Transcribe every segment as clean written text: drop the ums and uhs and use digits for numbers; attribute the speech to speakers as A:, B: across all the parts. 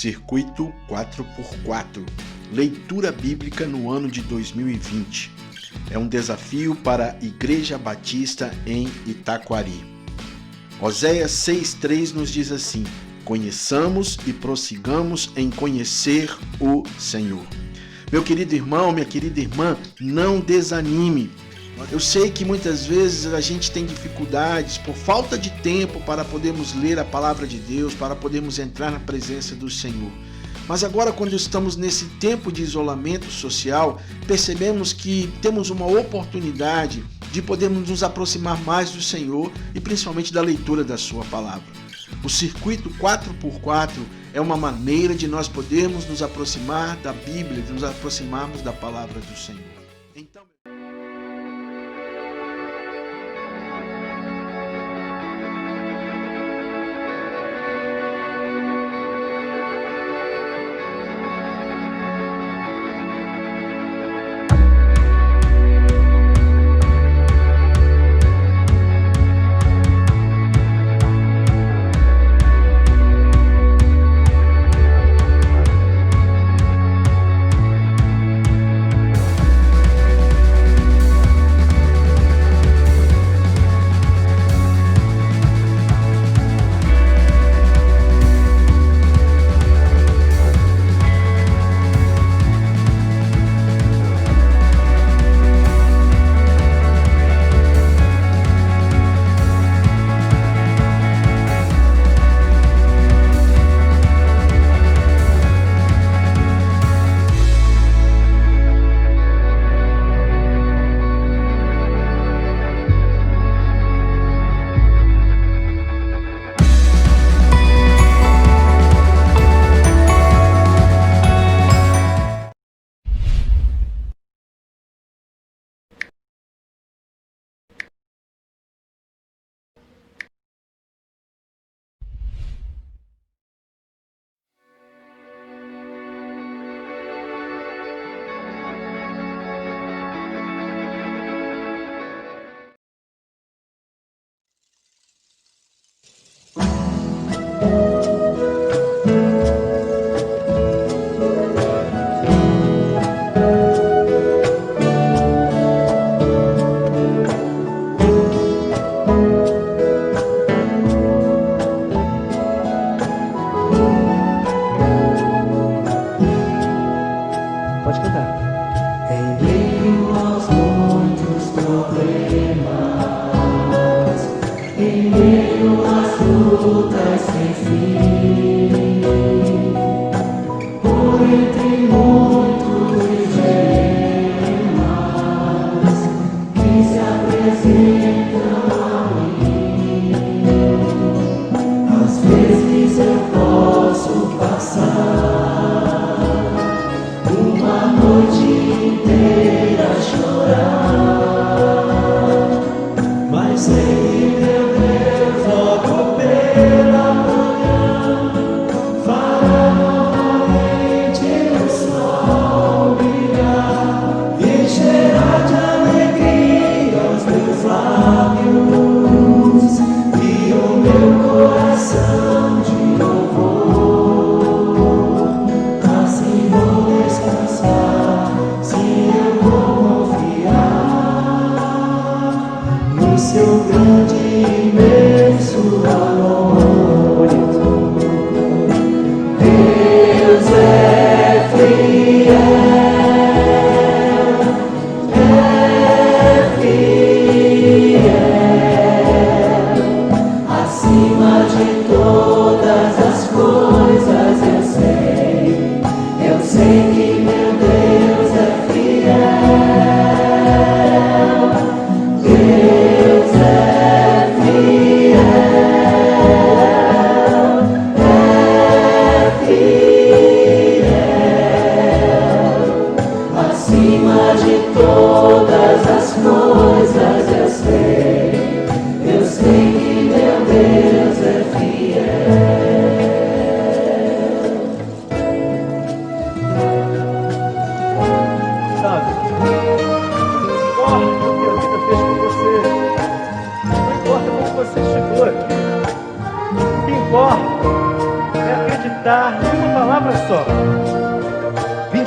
A: Circuito 4x4, leitura bíblica no ano de 2020. É um desafio para a Igreja Batista em Itaquari. Oséias 6,3 nos diz assim: conheçamos e prossigamos em conhecer o Senhor. Meu querido irmão, minha querida irmã, não desanime. Eu sei que muitas vezes a gente tem dificuldades por falta de tempo para podermos ler a palavra de Deus, para podermos entrar na presença do Senhor. Mas agora, quando estamos nesse tempo de isolamento social, percebemos que temos uma oportunidade de podermos nos aproximar mais do Senhor e principalmente da leitura da sua palavra. O circuito 4x4 é uma maneira de nós podermos nos aproximar da Bíblia, de nos aproximarmos da palavra do Senhor. Então,
B: pode cantar.
C: Em meio aos muitos problemas, em meio às lutas sem fim, por entre muitos dilemas que se apresentam a mim, às vezes eu posso passar uma noite inteira a chorar, mas sei que meu Deus logo pela manhã fará novamente o sol brilhar e encherá de alegria os meus lábios e o meu coração de louvor.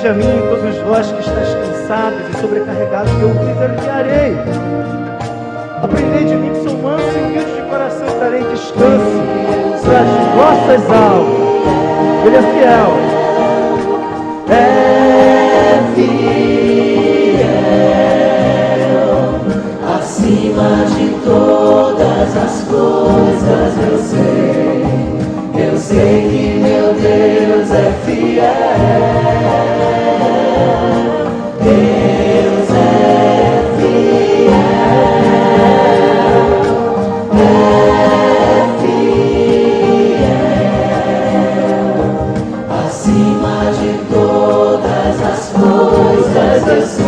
B: Vinde a mim, todos vós que estáis cansados e sobrecarregados, que eu vos aliviarei. Aprendei de mim que sou manso e humilde de coração, e darei descanso para as vossas almas. Ele é fiel.
C: Acima de todas as coisas eu sei que meu Deus é fiel. Deus é fiel, acima de todas as coisas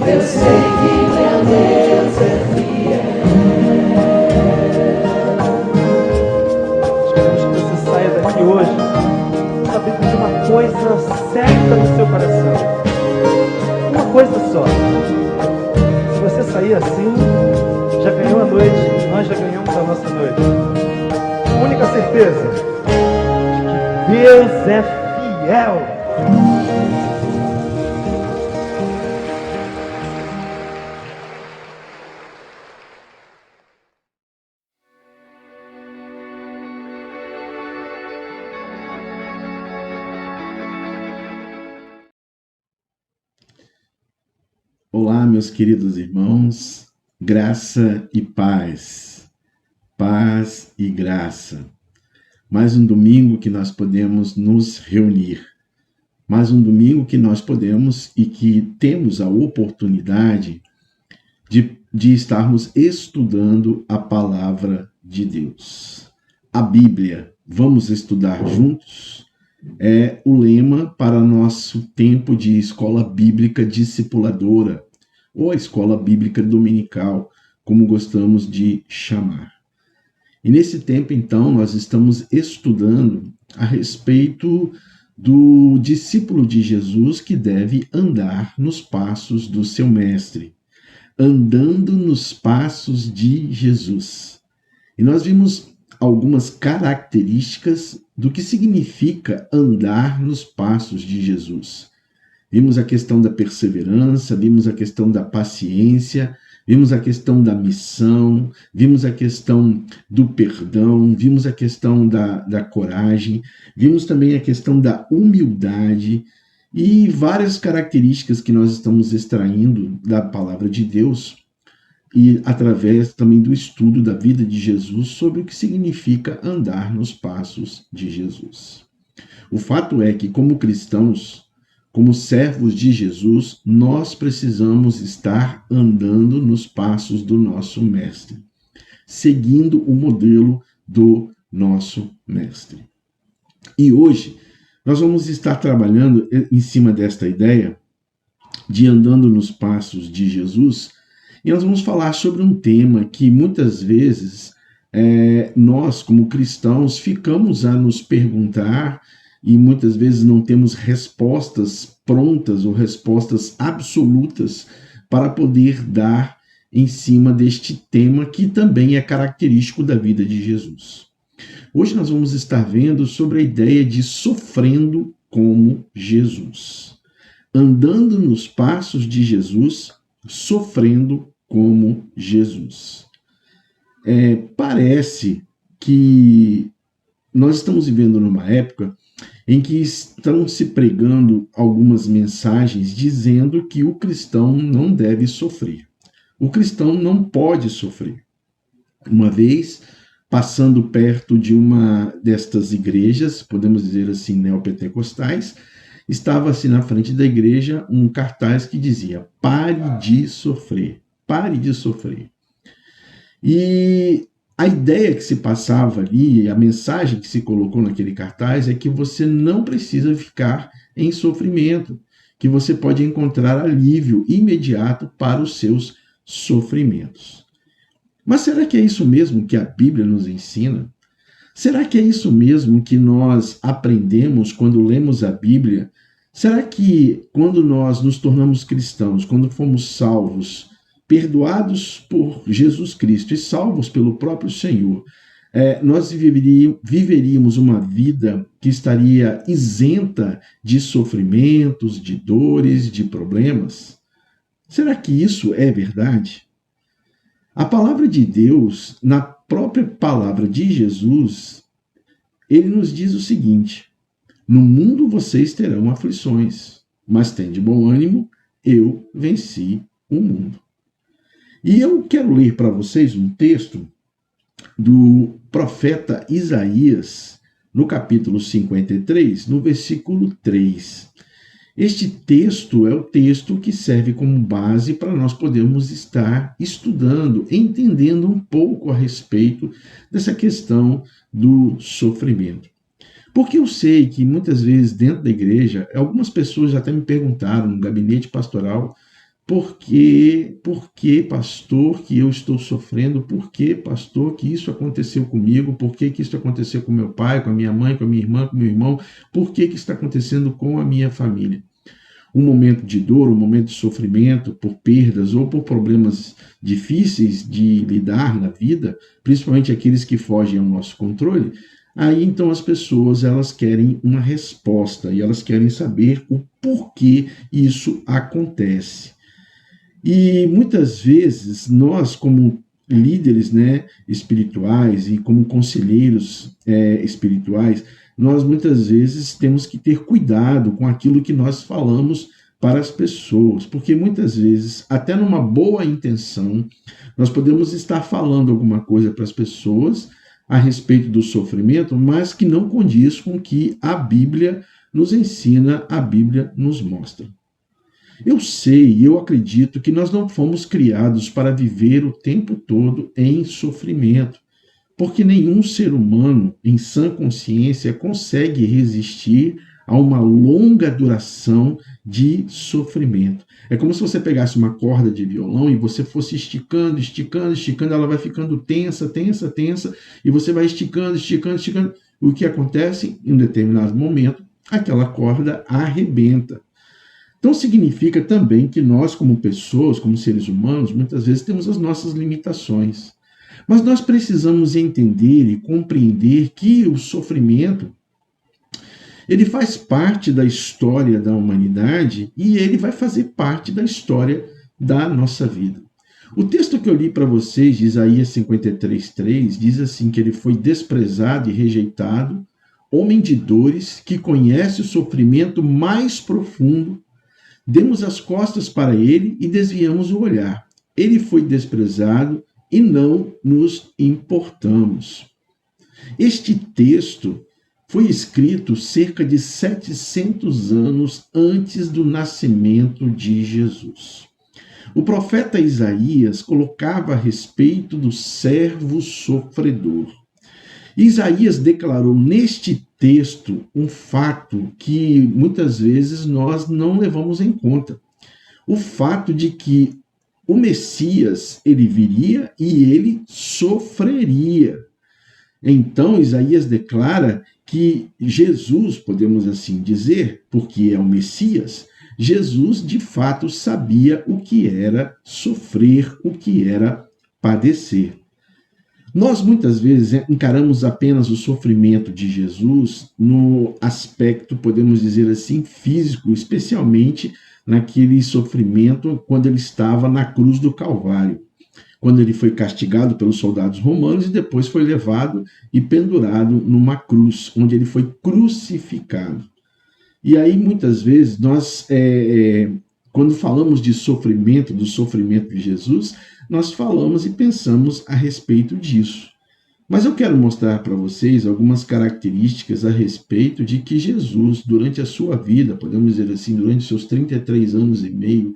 C: eu sei que meu Deus é fiel.
B: Queremos que você saia daqui hoje sabendo de uma coisa certa no seu coração. Uma coisa só. Se você sair assim, já ganhou a noite, nós já ganhamos a nossa noite. Única certeza de que Deus é fiel.
A: Olá, meus queridos irmãos, graça e paz, paz e graça. Mais um domingo que nós podemos nos reunir, mais um domingo que nós podemos e que temos a oportunidade de estarmos estudando a palavra de Deus. A Bíblia, vamos estudar juntos? É o lema para nosso tempo de escola bíblica discipuladora, ou a escola bíblica dominical, como gostamos de chamar. E nesse tempo, então, nós estamos estudando a respeito do discípulo de Jesus que deve andar nos passos do seu mestre, andando nos passos de Jesus. E nós vimos algumas características do que significa andar nos passos de Jesus. Vimos a questão da perseverança, vimos a questão da paciência, vimos a questão da missão, vimos a questão do perdão, vimos a questão da coragem, vimos também a questão da humildade e várias características que nós estamos extraindo da palavra de Deus e através também do estudo da vida de Jesus sobre o que significa andar nos passos de Jesus. O fato é que, como cristãos, como servos de Jesus, nós precisamos estar andando nos passos do nosso Mestre, seguindo o modelo do nosso Mestre. E hoje, nós vamos estar trabalhando em cima desta ideia de andando nos passos de Jesus, e nós vamos falar sobre um tema que muitas vezes nós, como cristãos, ficamos a nos perguntar e muitas vezes não temos respostas prontas ou respostas absolutas para poder dar em cima deste tema que também é característico da vida de Jesus. Hoje nós vamos estar vendo sobre a ideia de sofrendo como Jesus. Andando nos passos de Jesus, sofrendo como Jesus. Parece que nós estamos vivendo numa época em que estão se pregando algumas mensagens dizendo que o cristão não deve sofrer. O cristão não pode sofrer. Uma vez, passando perto de uma destas igrejas, podemos dizer assim, neopentecostais, estava assim na frente da igreja um cartaz que dizia: pare de sofrer, pare de sofrer. E a ideia que se passava ali, a mensagem que se colocou naquele cartaz é que você não precisa ficar em sofrimento, que você pode encontrar alívio imediato para os seus sofrimentos. Mas será que é isso mesmo que a Bíblia nos ensina? Será que é isso mesmo que nós aprendemos quando lemos a Bíblia? Será que quando nós nos tornamos cristãos, quando fomos salvos, perdoados por Jesus Cristo e salvos pelo próprio Senhor, nós viveríamos uma vida que estaria isenta de sofrimentos, de dores, de problemas? Será que isso é verdade? A palavra de Deus, na própria palavra de Jesus, ele nos diz o seguinte: no mundo vocês terão aflições, mas tende bom ânimo, eu venci o mundo. E eu quero ler para vocês um texto do profeta Isaías, no capítulo 53, no versículo 3. Este texto é o texto que serve como base para nós podermos estar estudando, entendendo um pouco a respeito dessa questão do sofrimento. Porque eu sei que muitas vezes dentro da igreja, algumas pessoas já até me perguntaram no gabinete pastoral: por que, pastor, que eu estou sofrendo? Por que, pastor, que isso aconteceu comigo? Por que isso aconteceu com meu pai, com a minha mãe, com a minha irmã, com meu irmão? Por que isso está acontecendo com a minha família? Um momento de dor, um momento de sofrimento por perdas ou por problemas difíceis de lidar na vida, principalmente aqueles que fogem ao nosso controle, aí então as pessoas elas querem uma resposta e elas querem saber o porquê isso acontece. E muitas vezes nós, como líderes, espirituais e como conselheiros espirituais, nós muitas vezes temos que ter cuidado com aquilo que nós falamos para as pessoas, porque muitas vezes, até numa boa intenção, nós podemos estar falando alguma coisa para as pessoas a respeito do sofrimento, mas que não condiz com o que a Bíblia nos ensina, a Bíblia nos mostra. Eu sei, eu acredito que nós não fomos criados para viver o tempo todo em sofrimento, porque nenhum ser humano, em sã consciência, consegue resistir a uma longa duração de sofrimento. É como se você pegasse uma corda de violão e você fosse esticando, ela vai ficando tensa, e você vai esticando. O que acontece? Em um determinado momento, aquela corda arrebenta. Então significa também que nós, como pessoas, como seres humanos, muitas vezes temos as nossas limitações. Mas nós precisamos entender e compreender que o sofrimento, ele faz parte da história da humanidade e ele vai fazer parte da história da nossa vida. O texto que eu li para vocês, de Isaías 53:3, diz assim que ele foi desprezado e rejeitado, homem de dores, que conhece o sofrimento mais profundo. Demos as costas para ele e desviamos o olhar. Ele foi desprezado e não nos importamos. Este texto foi escrito cerca de 700 anos antes do nascimento de Jesus. O profeta Isaías colocava a respeito do servo sofredor. Isaías declarou neste texto um fato que muitas vezes nós não levamos em conta. O fato de que o Messias, ele viria e ele sofreria. Então, Isaías declara que Jesus, podemos assim dizer, porque é o Messias, Jesus de fato sabia o que era sofrer, o que era padecer. Nós muitas vezes encaramos apenas o sofrimento de Jesus no aspecto, podemos dizer assim, físico, especialmente naquele sofrimento quando ele estava na cruz do Calvário, quando ele foi castigado pelos soldados romanos e depois foi levado e pendurado numa cruz, onde ele foi crucificado. E aí, muitas vezes, nós, quando falamos de sofrimento, do sofrimento de Jesus, nós falamos e pensamos a respeito disso. Mas eu quero mostrar para vocês algumas características a respeito de que Jesus, durante a sua vida, podemos dizer assim, durante seus 33 anos e meio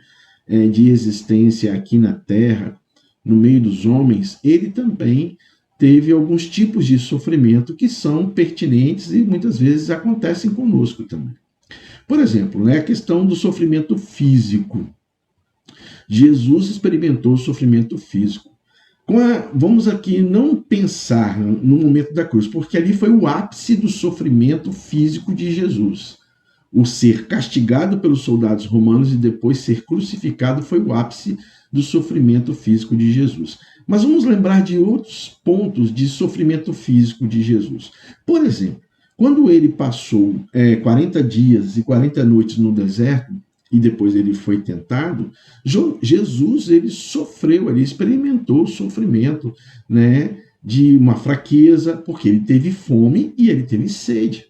A: de existência aqui na Terra, no meio dos homens, ele também teve alguns tipos de sofrimento que são pertinentes e muitas vezes acontecem conosco também. Por exemplo, a questão do sofrimento físico. Jesus experimentou o sofrimento físico. Vamos aqui não pensar no momento da cruz, porque ali foi o ápice do sofrimento físico de Jesus. O ser castigado pelos soldados romanos e depois ser crucificado foi o ápice do sofrimento físico de Jesus. Mas vamos lembrar de outros pontos de sofrimento físico de Jesus. Por exemplo, quando ele passou 40 dias e 40 noites no deserto, e depois ele foi tentado, Jesus ele sofreu, ele experimentou o sofrimento, né, de uma fraqueza, porque ele teve fome e ele teve sede.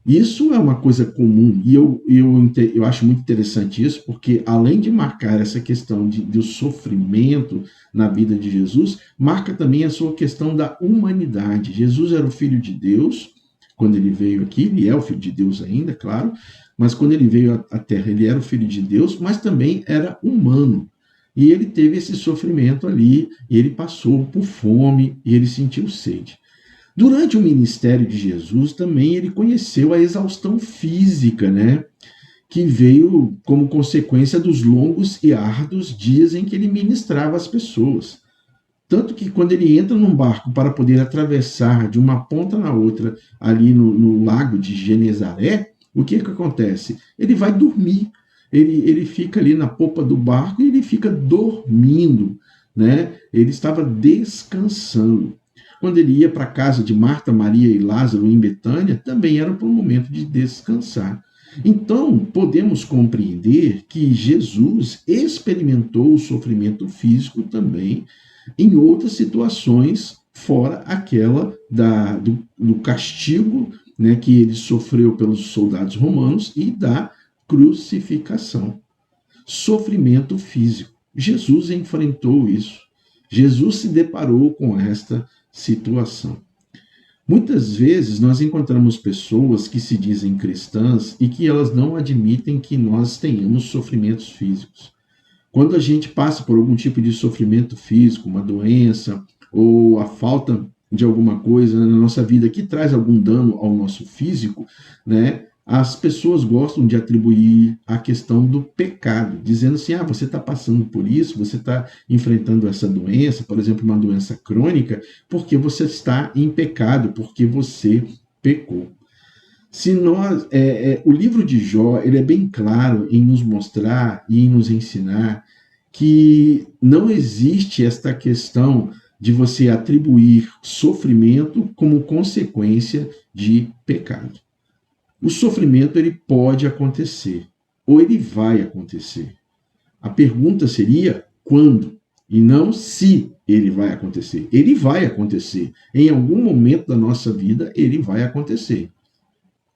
A: Isso é uma coisa comum, e eu acho muito interessante isso, porque além de marcar essa questão do sofrimento na vida de Jesus, marca também a sua questão da humanidade. Jesus era o Filho de Deus, quando ele veio aqui, ele é o Filho de Deus ainda, claro, mas quando ele veio à Terra, ele era o Filho de Deus, mas também era humano. E ele teve esse sofrimento ali, e ele passou por fome, e ele sentiu sede. Durante o ministério de Jesus, também ele conheceu a exaustão física, né? Que veio como consequência dos longos e árduos dias em que ele ministrava as pessoas. Tanto que quando ele entra num barco para poder atravessar de uma ponta na outra, ali no lago de Genezaré, o que acontece? Ele vai dormir. Ele fica ali na popa do barco e ele fica dormindo, né? Ele estava descansando. Quando ele ia para a casa de Marta, Maria e Lázaro em Betânia, também era para um momento de descansar. Então, podemos compreender que Jesus experimentou o sofrimento físico também em outras situações, fora aquela do castigo, né, que ele sofreu pelos soldados romanos e da crucificação. Sofrimento físico. Jesus enfrentou isso. Jesus se deparou com esta situação. Muitas vezes nós encontramos pessoas que se dizem cristãs e que elas não admitem que nós tenhamos sofrimentos físicos. Quando a gente passa por algum tipo de sofrimento físico, uma doença ou a falta de alguma coisa na nossa vida que traz algum dano ao nosso físico, né? As pessoas gostam de atribuir a questão do pecado, dizendo assim, você está passando por isso, você está enfrentando essa doença, por exemplo, uma doença crônica, porque você está em pecado, porque você pecou. Se nós, o livro de Jó, ele é bem claro em nos mostrar e em nos ensinar que não existe esta questão de você atribuir sofrimento como consequência de pecado. O sofrimento ele pode acontecer, ou ele vai acontecer. A pergunta seria quando, e não se ele vai acontecer. Ele vai acontecer. Em algum momento da nossa vida, ele vai acontecer.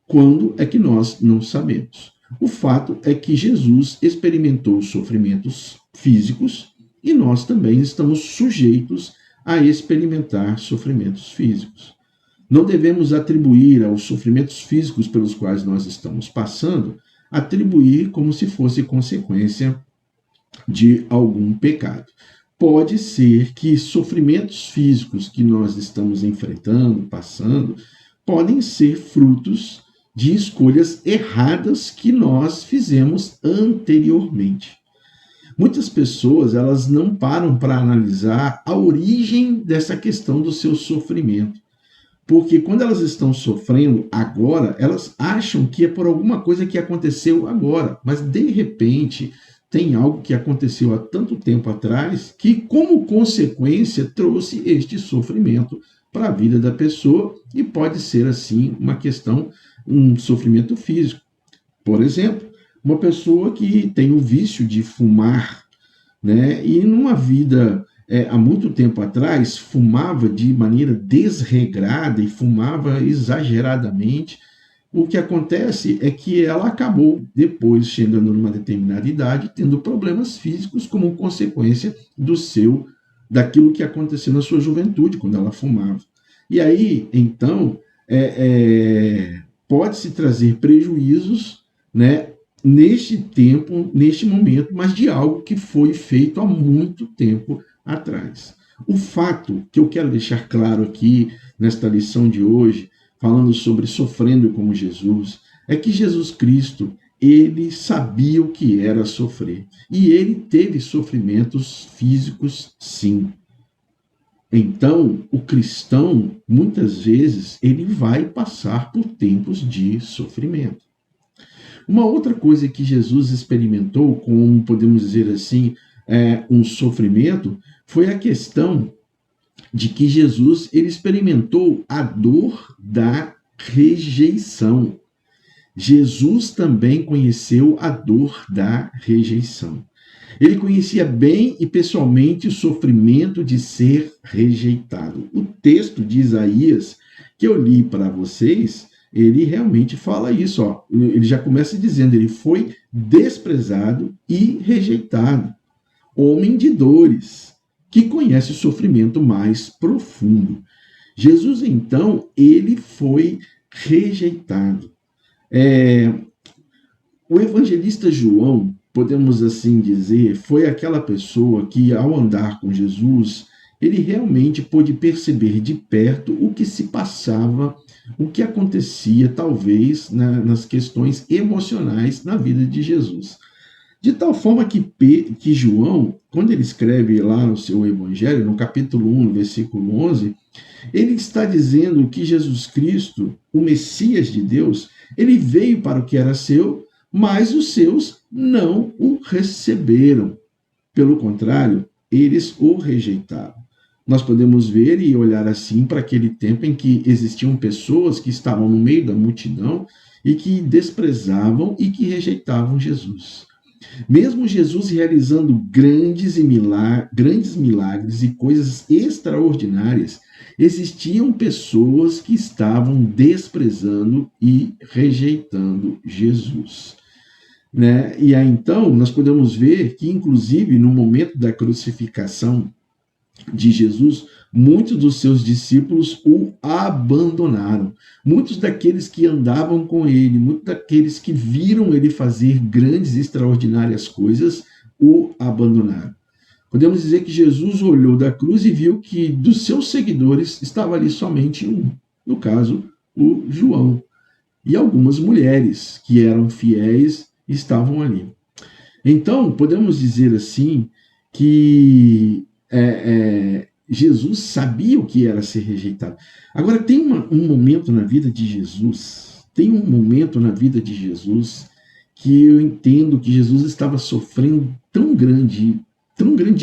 A: Quando é que nós não sabemos. O fato é que Jesus experimentou sofrimentos físicos e nós também estamos sujeitos a experimentar sofrimentos físicos. Não devemos atribuir aos sofrimentos físicos pelos quais nós estamos passando, atribuir como se fosse consequência de algum pecado. Pode ser que sofrimentos físicos que nós estamos enfrentando, passando, podem ser frutos de escolhas erradas que nós fizemos anteriormente. Muitas pessoas elas não param para analisar a origem dessa questão do seu sofrimento. Porque quando elas estão sofrendo agora, elas acham que é por alguma coisa que aconteceu agora. Mas, de repente, tem algo que aconteceu há tanto tempo atrás que, como consequência, trouxe este sofrimento para a vida da pessoa e pode ser, assim, uma questão, um sofrimento físico. Por exemplo, uma pessoa que tem o vício de fumar, né? E numa vida... há muito tempo atrás, fumava de maneira desregrada e fumava exageradamente. O que acontece é que ela acabou, depois, chegando numa determinada idade, tendo problemas físicos como consequência daquilo que aconteceu na sua juventude, quando ela fumava. E aí, então, pode-se trazer prejuízos, né, neste tempo, neste momento, mas de algo que foi feito há muito tempo atrás. O fato que eu quero deixar claro aqui nesta lição de hoje, falando sobre sofrendo como Jesus, é que Jesus Cristo, ele sabia o que era sofrer. E ele teve sofrimentos físicos, sim. Então, o cristão, muitas vezes, ele vai passar por tempos de sofrimento. Uma outra coisa que Jesus experimentou, como podemos dizer assim, um sofrimento, foi a questão de que Jesus ele experimentou a dor da rejeição. Jesus também conheceu a dor da rejeição. Ele conhecia bem e pessoalmente o sofrimento de ser rejeitado. O texto de Isaías, que eu li para vocês, ele realmente fala isso. Ó. Ele já começa dizendo, ele foi desprezado e rejeitado. Homem de dores, que conhece o sofrimento mais profundo. Jesus, então, ele foi rejeitado. O evangelista João, podemos assim dizer, foi aquela pessoa que, ao andar com Jesus, ele realmente pôde perceber de perto o que se passava, o que acontecia, talvez, nas questões emocionais na vida de Jesus. De tal forma que João, quando ele escreve lá no seu evangelho, no capítulo 1, no versículo 11, ele está dizendo que Jesus Cristo, o Messias de Deus, ele veio para o que era seu, mas os seus não o receberam. Pelo contrário, eles o rejeitaram. Nós podemos ver e olhar assim para aquele tempo em que existiam pessoas que estavam no meio da multidão e que desprezavam e que rejeitavam Jesus. Mesmo Jesus realizando grandes milagres e coisas extraordinárias, existiam pessoas que estavam desprezando e rejeitando Jesus. Né? E aí, então, nós podemos ver que, inclusive, no momento da crucificação de Jesus, muitos dos seus discípulos o abandonaram. Muitos daqueles que andavam com ele, muitos daqueles que viram ele fazer grandes e extraordinárias coisas, o abandonaram. Podemos dizer que Jesus olhou da cruz e viu que dos seus seguidores estava ali somente um, no caso, o João. E algumas mulheres que eram fiéis estavam ali. Então, podemos dizer assim que Jesus sabia o que era ser rejeitado. Agora, tem um momento na vida de Jesus, que eu entendo que Jesus estava sofrendo tão grande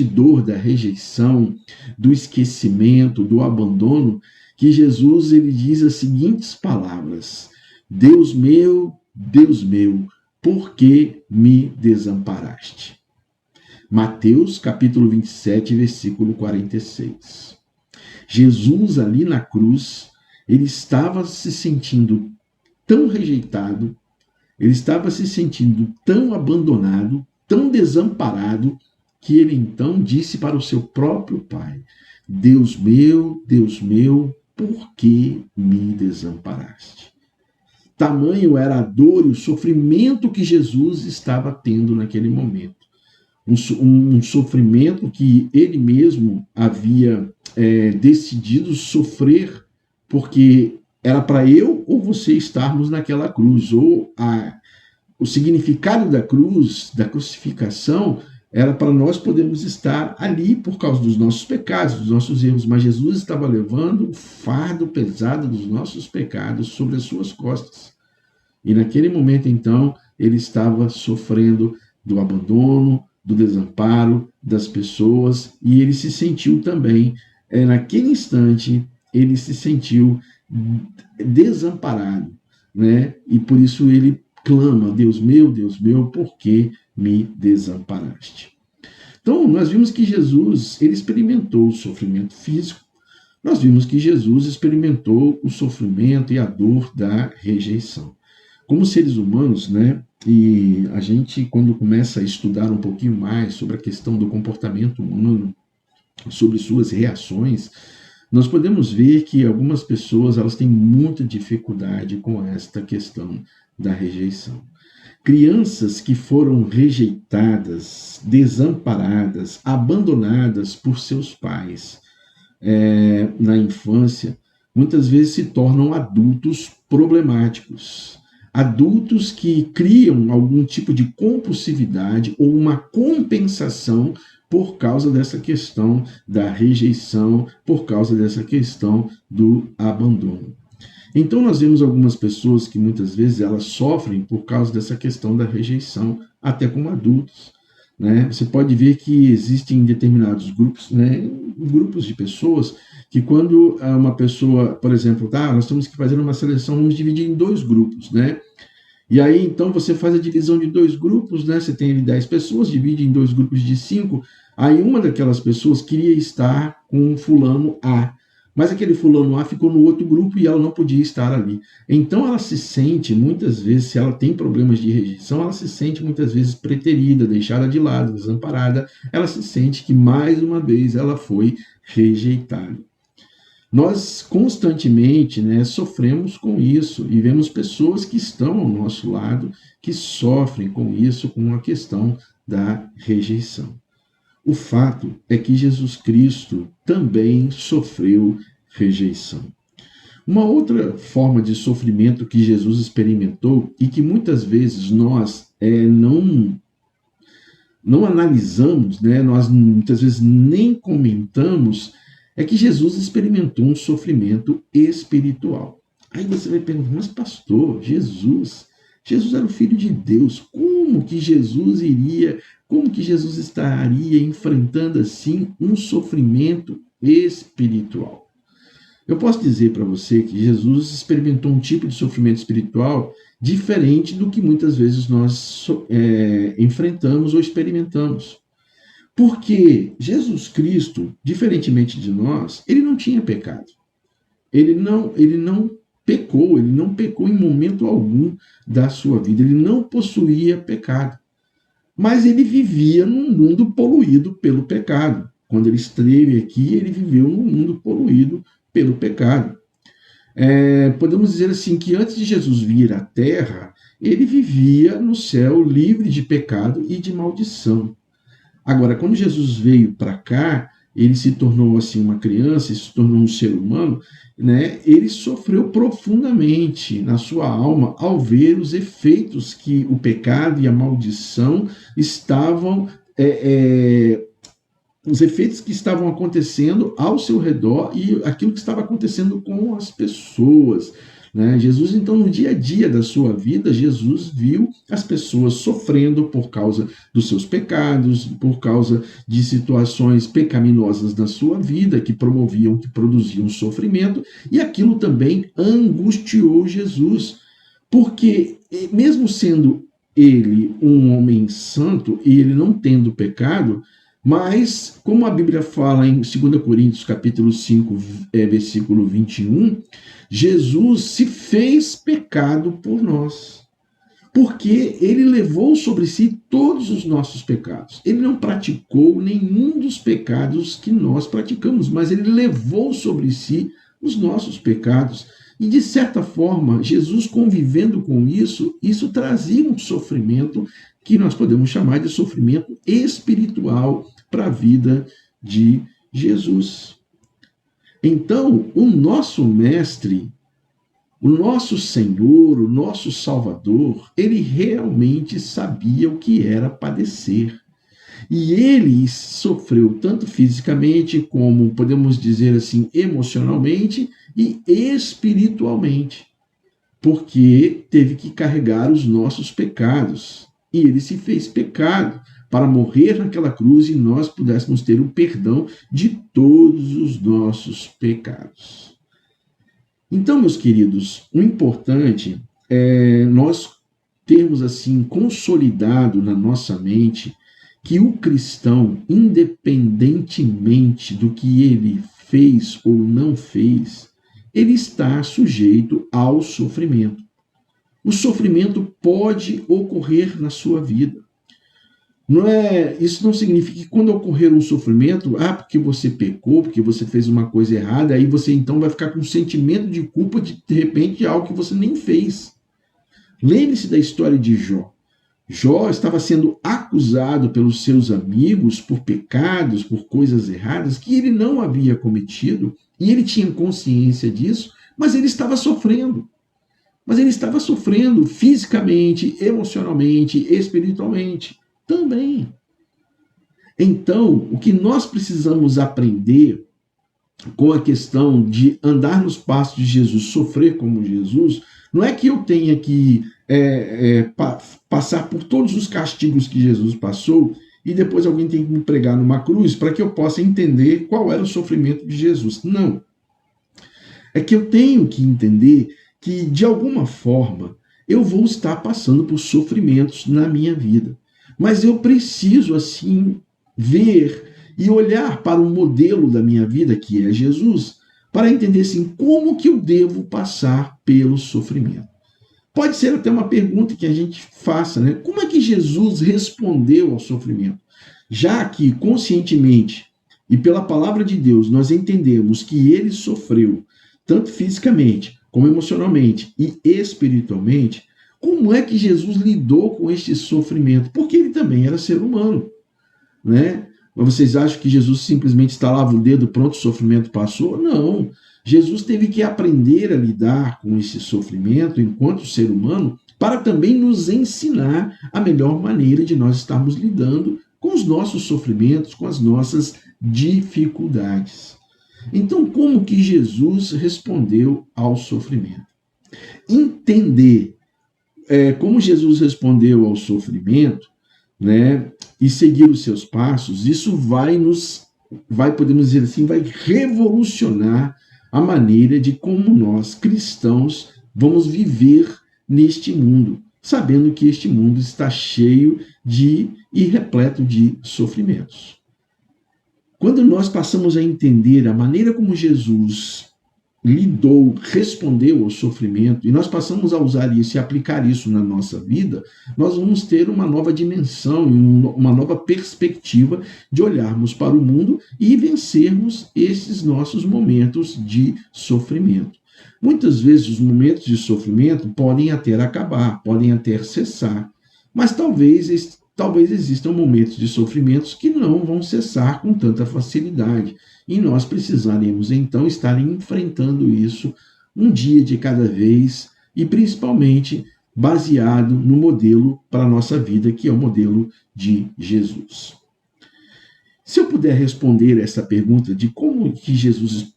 A: dor da rejeição, do esquecimento, do abandono, que Jesus ele diz as seguintes palavras: Deus meu, por que me desamparaste? Mateus, capítulo 27, versículo 46. Jesus, ali na cruz, ele estava se sentindo tão rejeitado, ele estava se sentindo tão abandonado, tão desamparado, que ele então disse para o seu próprio Pai: Deus meu, por que me desamparaste? Tamanho era a dor e o sofrimento que Jesus estava tendo naquele momento. Um sofrimento que ele mesmo havia decidido sofrer, porque era para eu ou você estarmos naquela cruz, ou o significado da cruz, da crucificação, era para nós podermos estar ali por causa dos nossos pecados, dos nossos erros, mas Jesus estava levando o fardo pesado dos nossos pecados sobre as suas costas. E naquele momento, então, ele estava sofrendo do abandono, do desamparo das pessoas, e ele se sentiu também, naquele instante, ele se sentiu desamparado, né? E por isso ele clama: Deus meu, por que me desamparaste? Então, nós vimos que Jesus, ele experimentou o sofrimento físico, nós vimos que Jesus experimentou o sofrimento e a dor da rejeição. Como seres humanos, né? E a gente, quando começa a estudar um pouquinho mais sobre a questão do comportamento humano, sobre suas reações, nós podemos ver que algumas pessoas elas têm muita dificuldade com esta questão da rejeição. Crianças que foram rejeitadas, desamparadas, abandonadas por seus pais na infância, muitas vezes se tornam adultos problemáticos. Adultos que criam algum tipo de compulsividade ou uma compensação por causa dessa questão da rejeição, por causa dessa questão do abandono. Então nós vemos algumas pessoas que muitas vezes elas sofrem por causa dessa questão da rejeição, até como adultos, né? Você pode ver que existem determinados grupos, né, grupos de pessoas que quando uma pessoa, por exemplo, nós temos que fazer uma seleção, vamos dividir em 2 grupos, né? E aí, então, você faz a divisão de 2 grupos, né? Você tem ali 10 pessoas, divide em 2 grupos de 5. Aí uma daquelas pessoas queria estar com um fulano A, mas aquele fulano A ficou no outro grupo e ela não podia estar ali. Então ela se sente, muitas vezes, se ela tem problemas de rejeição, ela se sente muitas vezes preterida, deixada de lado, desamparada. Ela se sente que, mais uma vez, ela foi rejeitada. Nós constantemente, né, sofremos com isso e vemos pessoas que estão ao nosso lado que sofrem com isso, com a questão da rejeição. O fato é que Jesus Cristo também sofreu rejeição. Uma outra forma de sofrimento que Jesus experimentou e que muitas vezes nós não analisamos, né, nós muitas vezes nem comentamos, é que Jesus experimentou um sofrimento espiritual. Aí você vai perguntar, mas pastor, Jesus era o Filho de Deus, como que Jesus estaria enfrentando assim um sofrimento espiritual? Eu posso dizer para você que Jesus experimentou um tipo de sofrimento espiritual diferente do que muitas vezes nós enfrentamos ou experimentamos. Porque Jesus Cristo, diferentemente de nós, ele não tinha pecado. Ele não pecou em momento algum da sua vida, ele não possuía pecado. Mas ele vivia num mundo poluído pelo pecado. Quando ele esteve aqui, ele viveu num mundo poluído pelo pecado. Podemos dizer assim que antes de Jesus vir à Terra, ele vivia no céu livre de pecado e de maldição. Agora, quando Jesus veio para cá, ele se tornou assim uma criança, se tornou um ser humano, né? Ele sofreu profundamente na sua alma ao ver os efeitos que o pecado e a maldição estavam, os efeitos que estavam acontecendo ao seu redor e aquilo que estava acontecendo com as pessoas, né? Jesus, então, no dia a dia da sua vida, Jesus viu as pessoas sofrendo por causa dos seus pecados, por causa de situações pecaminosas na sua vida, que produziam sofrimento, e aquilo também angustiou Jesus, porque mesmo sendo ele um homem santo e ele não tendo pecado, mas, como a Bíblia fala em 2 Coríntios, capítulo 5, versículo 21, Jesus se fez pecado por nós, porque ele levou sobre si todos os nossos pecados. Ele não praticou nenhum dos pecados que nós praticamos, mas ele levou sobre si os nossos pecados. E, de certa forma, Jesus convivendo com isso trazia um sofrimento que nós podemos chamar de sofrimento espiritual para a vida de Jesus. Então, o nosso mestre, o nosso Senhor, o nosso Salvador, ele realmente sabia o que era padecer. E ele sofreu tanto fisicamente como, podemos dizer assim, emocionalmente e espiritualmente, porque teve que carregar os nossos pecados. E ele se fez pecado para morrer naquela cruz e nós pudéssemos ter o perdão de todos os nossos pecados. Então, meus queridos, o importante é nós termos assim consolidado na nossa mente que o cristão, independentemente do que ele fez ou não fez, ele está sujeito ao sofrimento. O sofrimento pode ocorrer na sua vida. Isso não significa que quando ocorrer um sofrimento, porque você pecou, porque você fez uma coisa errada, aí você então vai ficar com um sentimento de culpa de repente de algo que você nem fez. Lembre-se da história de Jó. Jó estava sendo acusado pelos seus amigos por pecados, por coisas erradas que ele não havia cometido, e ele tinha consciência disso, mas ele estava sofrendo. Mas ele estava sofrendo fisicamente, emocionalmente, espiritualmente também. Então, o que nós precisamos aprender com a questão de andar nos passos de Jesus, sofrer como Jesus, não é que eu tenha que passar por todos os castigos que Jesus passou e depois alguém tem que me pregar numa cruz para que eu possa entender qual era o sofrimento de Jesus. Não. É que eu tenho que entender que, de alguma forma, eu vou estar passando por sofrimentos na minha vida. Mas eu preciso, assim, ver e olhar para o modelo da minha vida, que é Jesus, para entender, assim, como que eu devo passar pelo sofrimento. Pode ser até uma pergunta que a gente faça, né? Como é que Jesus respondeu ao sofrimento? Já que, conscientemente e pela palavra de Deus, nós entendemos que ele sofreu, tanto fisicamente, como emocionalmente e espiritualmente, como é que Jesus lidou com este sofrimento? Porque ele também era ser humano, né? Mas vocês acham que Jesus simplesmente estalava o dedo, pronto, o sofrimento passou? Não. Jesus teve que aprender a lidar com esse sofrimento enquanto ser humano para também nos ensinar a melhor maneira de nós estarmos lidando com os nossos sofrimentos, com as nossas dificuldades. Então, como que Jesus respondeu ao sofrimento? Entender como Jesus respondeu ao sofrimento, né, e seguir os seus passos, isso podemos dizer assim, vai revolucionar a maneira de como nós, cristãos, vamos viver neste mundo, sabendo que este mundo está cheio e repleto de sofrimentos. Quando nós passamos a entender a maneira como Jesus lidou, respondeu ao sofrimento, e nós passamos a usar isso e aplicar isso na nossa vida, nós vamos ter uma nova dimensão, uma nova perspectiva de olharmos para o mundo e vencermos esses nossos momentos de sofrimento. Muitas vezes os momentos de sofrimento podem até acabar, podem até cessar, mas talvez existam momentos de sofrimentos que não vão cessar com tanta facilidade. E nós precisaremos, então, estar enfrentando isso um dia de cada vez e, principalmente, baseado no modelo para a nossa vida, que é o modelo de Jesus. Se eu puder responder essa pergunta de como que Jesus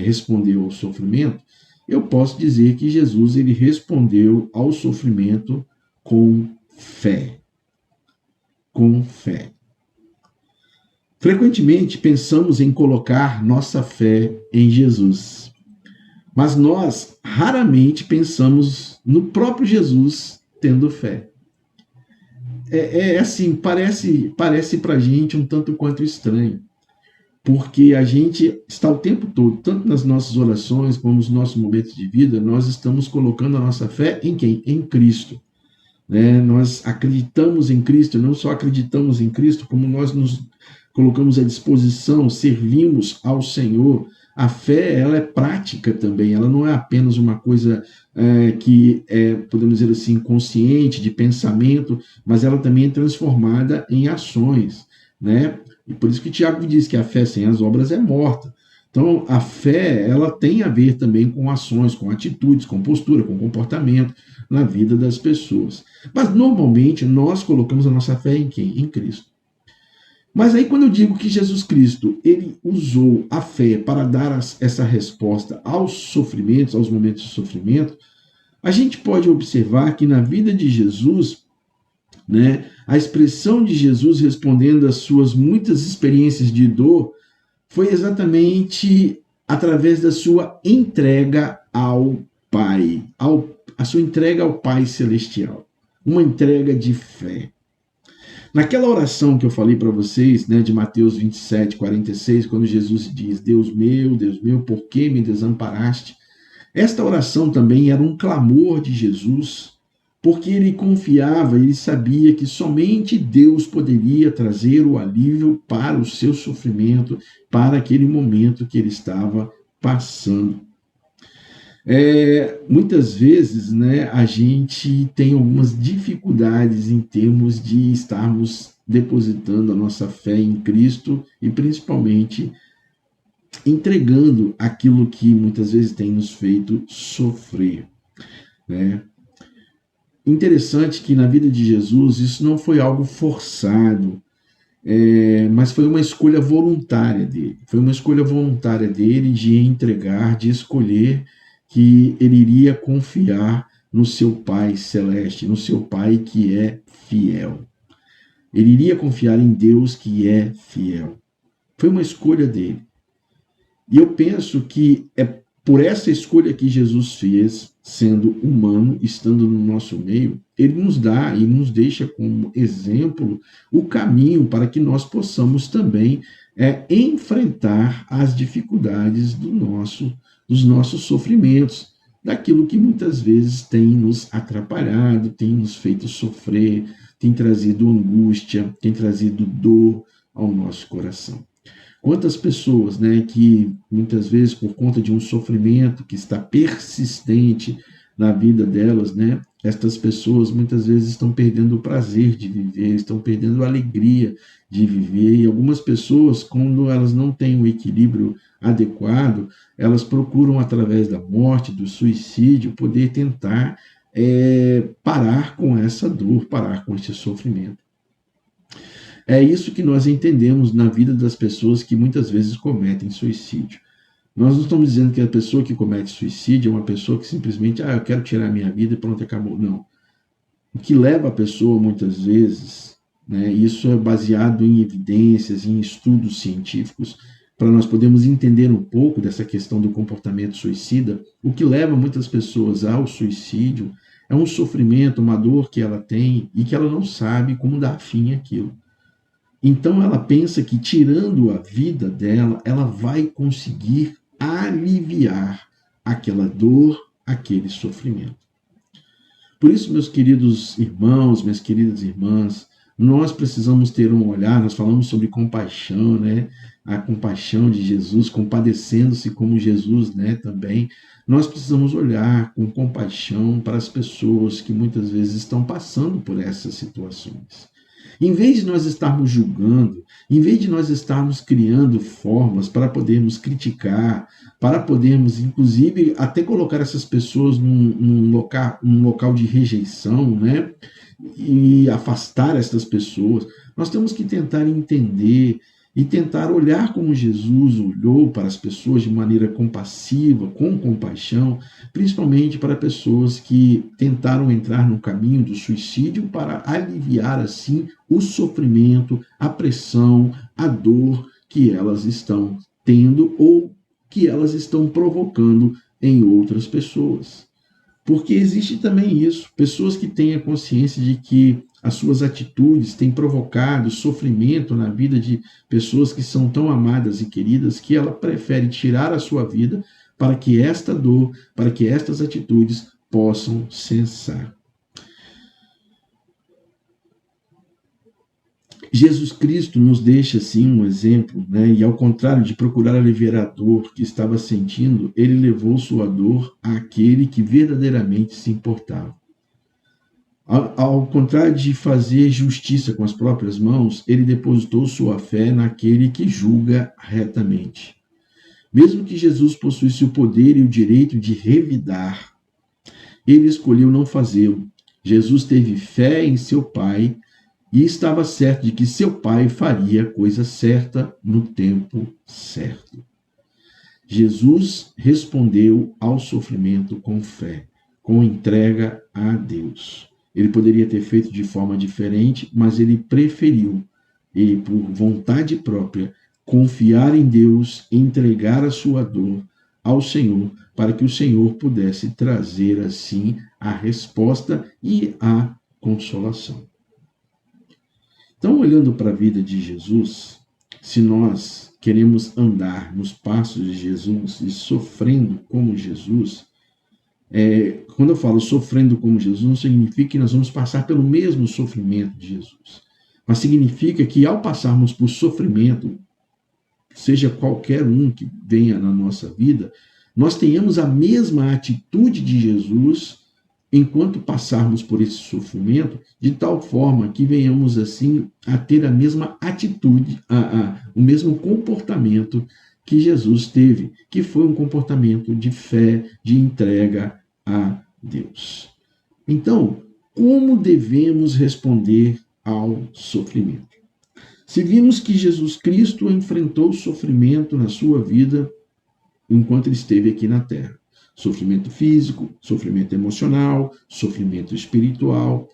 A: respondeu ao sofrimento, eu posso dizer que Jesus ele respondeu ao sofrimento com fé. Com fé. Frequentemente pensamos em colocar nossa fé em Jesus, mas nós raramente pensamos no próprio Jesus tendo fé. Assim, parece para a gente um tanto quanto estranho, porque a gente está o tempo todo, tanto nas nossas orações como nos nossos momentos de vida, nós estamos colocando a nossa fé em quem? Em Cristo. Nós acreditamos em Cristo, não só acreditamos em Cristo, como nós nos colocamos à disposição, servimos ao Senhor. A fé, ela é prática também, ela não é apenas uma coisa que é, podemos dizer assim, consciente, de pensamento, mas ela também é transformada em ações, né? E por isso que Tiago diz que a fé sem as obras é morta. Então, a fé, ela tem a ver também com ações, com atitudes, com postura, com comportamento na vida das pessoas. Mas, normalmente, nós colocamos a nossa fé em quem? Em Cristo. Mas aí, quando eu digo que Jesus Cristo, ele usou a fé para dar essa resposta aos sofrimentos, aos momentos de sofrimento, a gente pode observar que na vida de Jesus, né, a expressão de Jesus respondendo às suas muitas experiências de dor foi exatamente através da sua entrega ao Pai, a sua entrega ao Pai Celestial, uma entrega de fé. Naquela oração que eu falei para vocês, né, de Mateus 27, 46, quando Jesus diz, Deus meu, por que me desamparaste? Esta oração também era um clamor de Jesus, porque ele confiava, ele sabia que somente Deus poderia trazer o alívio para o seu sofrimento, para aquele momento que ele estava passando. Muitas vezes, né, a gente tem algumas dificuldades em termos de estarmos depositando a nossa fé em Cristo e principalmente entregando aquilo que muitas vezes tem nos feito sofrer, né? Interessante que na vida de Jesus isso não foi algo forçado, mas foi uma escolha voluntária dele. Foi uma escolha voluntária dele de entregar, de escolher que ele iria confiar no seu Pai celeste, no seu Pai que é fiel. Ele iria confiar em Deus que é fiel. Foi uma escolha dele. E eu penso que é por essa escolha que Jesus fez, sendo humano, estando no nosso meio, ele nos dá e nos deixa como exemplo o caminho para que nós possamos também enfrentar as dificuldades dos nossos sofrimentos, daquilo que muitas vezes tem nos atrapalhado, tem nos feito sofrer, tem trazido angústia, tem trazido dor ao nosso coração. Quantas pessoas, que muitas vezes por conta de um sofrimento que está persistente na vida delas, estas pessoas muitas vezes estão perdendo o prazer de viver, estão perdendo a alegria de viver, e algumas pessoas, quando elas não têm um equilíbrio adequado, elas procuram, através da morte, do suicídio, poder tentar parar com essa dor, parar com esse sofrimento. É isso que nós entendemos na vida das pessoas que muitas vezes cometem suicídio. Nós não estamos dizendo que a pessoa que comete suicídio é uma pessoa que simplesmente, eu quero tirar a minha vida e pronto, acabou. Não. O que leva a pessoa, muitas vezes, isso é baseado em evidências, em estudos científicos, para nós podermos entender um pouco dessa questão do comportamento suicida. O que leva muitas pessoas ao suicídio é um sofrimento, uma dor que ela tem e que ela não sabe como dar fim àquilo. Então ela pensa que tirando a vida dela, ela vai conseguir aliviar aquela dor, aquele sofrimento. Por isso, meus queridos irmãos, minhas queridas irmãs, nós precisamos ter um olhar, nós falamos sobre compaixão, a compaixão de Jesus, compadecendo-se como Jesus, também. Nós precisamos olhar com compaixão para as pessoas que muitas vezes estão passando por essas situações. Em vez de nós estarmos julgando, em vez de nós estarmos criando formas para podermos criticar, para podermos, inclusive, até colocar essas pessoas num local de rejeição, e afastar essas pessoas, nós temos que tentar entender e tentar olhar como Jesus olhou para as pessoas de maneira compassiva, com compaixão, principalmente para pessoas que tentaram entrar no caminho do suicídio para aliviar, assim, o sofrimento, a pressão, a dor que elas estão tendo ou que elas estão provocando em outras pessoas. Porque existe também isso, pessoas que têm a consciência de que as suas atitudes têm provocado sofrimento na vida de pessoas que são tão amadas e queridas que ela prefere tirar a sua vida para que esta dor, para que estas atitudes possam cessar. Jesus Cristo nos deixa, assim, um exemplo, e ao contrário de procurar aliviar a dor que estava sentindo, ele levou sua dor àquele que verdadeiramente se importava. Ao contrário de fazer justiça com as próprias mãos, ele depositou sua fé naquele que julga retamente. Mesmo que Jesus possuísse o poder e o direito de revidar, ele escolheu não fazê-lo. Jesus teve fé em seu Pai e estava certo de que seu Pai faria a coisa certa no tempo certo. Jesus respondeu ao sofrimento com fé, com entrega a Deus. Ele poderia ter feito de forma diferente, mas ele preferiu, por vontade própria, confiar em Deus, entregar a sua dor ao Senhor, para que o Senhor pudesse trazer, assim, a resposta e a consolação. Então, olhando para a vida de Jesus, se nós queremos andar nos passos de Jesus e sofrendo como Jesus, quando eu falo sofrendo como Jesus, não significa que nós vamos passar pelo mesmo sofrimento de Jesus, mas significa que ao passarmos por sofrimento, seja qualquer um que venha na nossa vida, nós tenhamos a mesma atitude de Jesus enquanto passarmos por esse sofrimento, de tal forma que venhamos assim a ter a mesma atitude, o mesmo comportamento que Jesus teve, que foi um comportamento de fé, de entrega a Deus. Então, como devemos responder ao sofrimento? Se vimos que Jesus Cristo enfrentou o sofrimento na sua vida enquanto ele esteve aqui na Terra. Sofrimento físico, sofrimento emocional, sofrimento espiritual.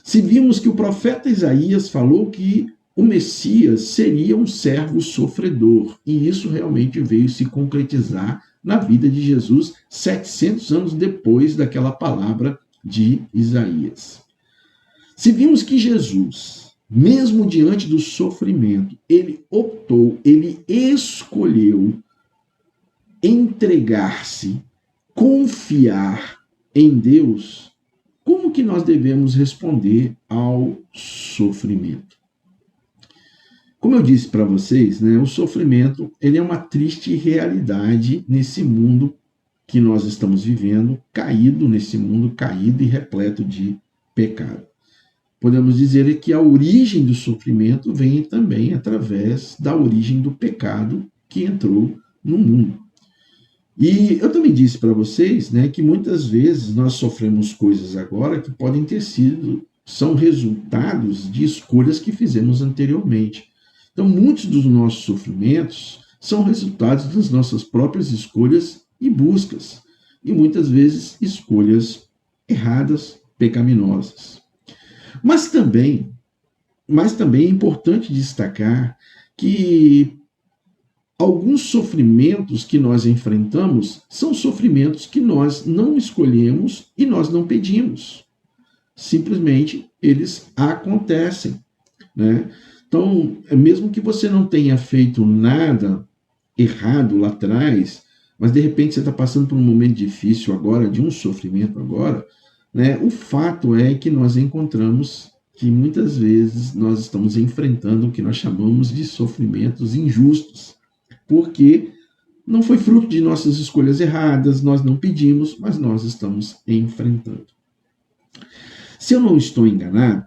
A: Se vimos que o profeta Isaías falou que o Messias seria um servo sofredor, e isso realmente veio se concretizar na vida de Jesus 700 anos depois daquela palavra de Isaías. Se vimos que Jesus, mesmo diante do sofrimento, ele optou, ele escolheu entregar-se, confiar em Deus, como que nós devemos responder ao sofrimento? Como eu disse para vocês, né, o sofrimento ele é uma triste realidade nesse mundo que nós estamos vivendo, nesse mundo caído e repleto de pecado. Podemos dizer que a origem do sofrimento vem também através da origem do pecado que entrou no mundo. E eu também disse para vocês, né, que muitas vezes nós sofremos coisas agora que podem ter são resultados de escolhas que fizemos anteriormente. Então, muitos dos nossos sofrimentos são resultados das nossas próprias escolhas e buscas, e muitas vezes escolhas erradas, pecaminosas. Mas também é importante destacar que alguns sofrimentos que nós enfrentamos são sofrimentos que nós não escolhemos e nós não pedimos. Simplesmente eles acontecem, né? Então, mesmo que você não tenha feito nada errado lá atrás, mas de repente você está passando por um momento difícil agora, de um sofrimento agora, né? O fato é que nós encontramos que muitas vezes nós estamos enfrentando o que nós chamamos de sofrimentos injustos, porque não foi fruto de nossas escolhas erradas, nós não pedimos, mas nós estamos enfrentando. Se eu não estou enganado,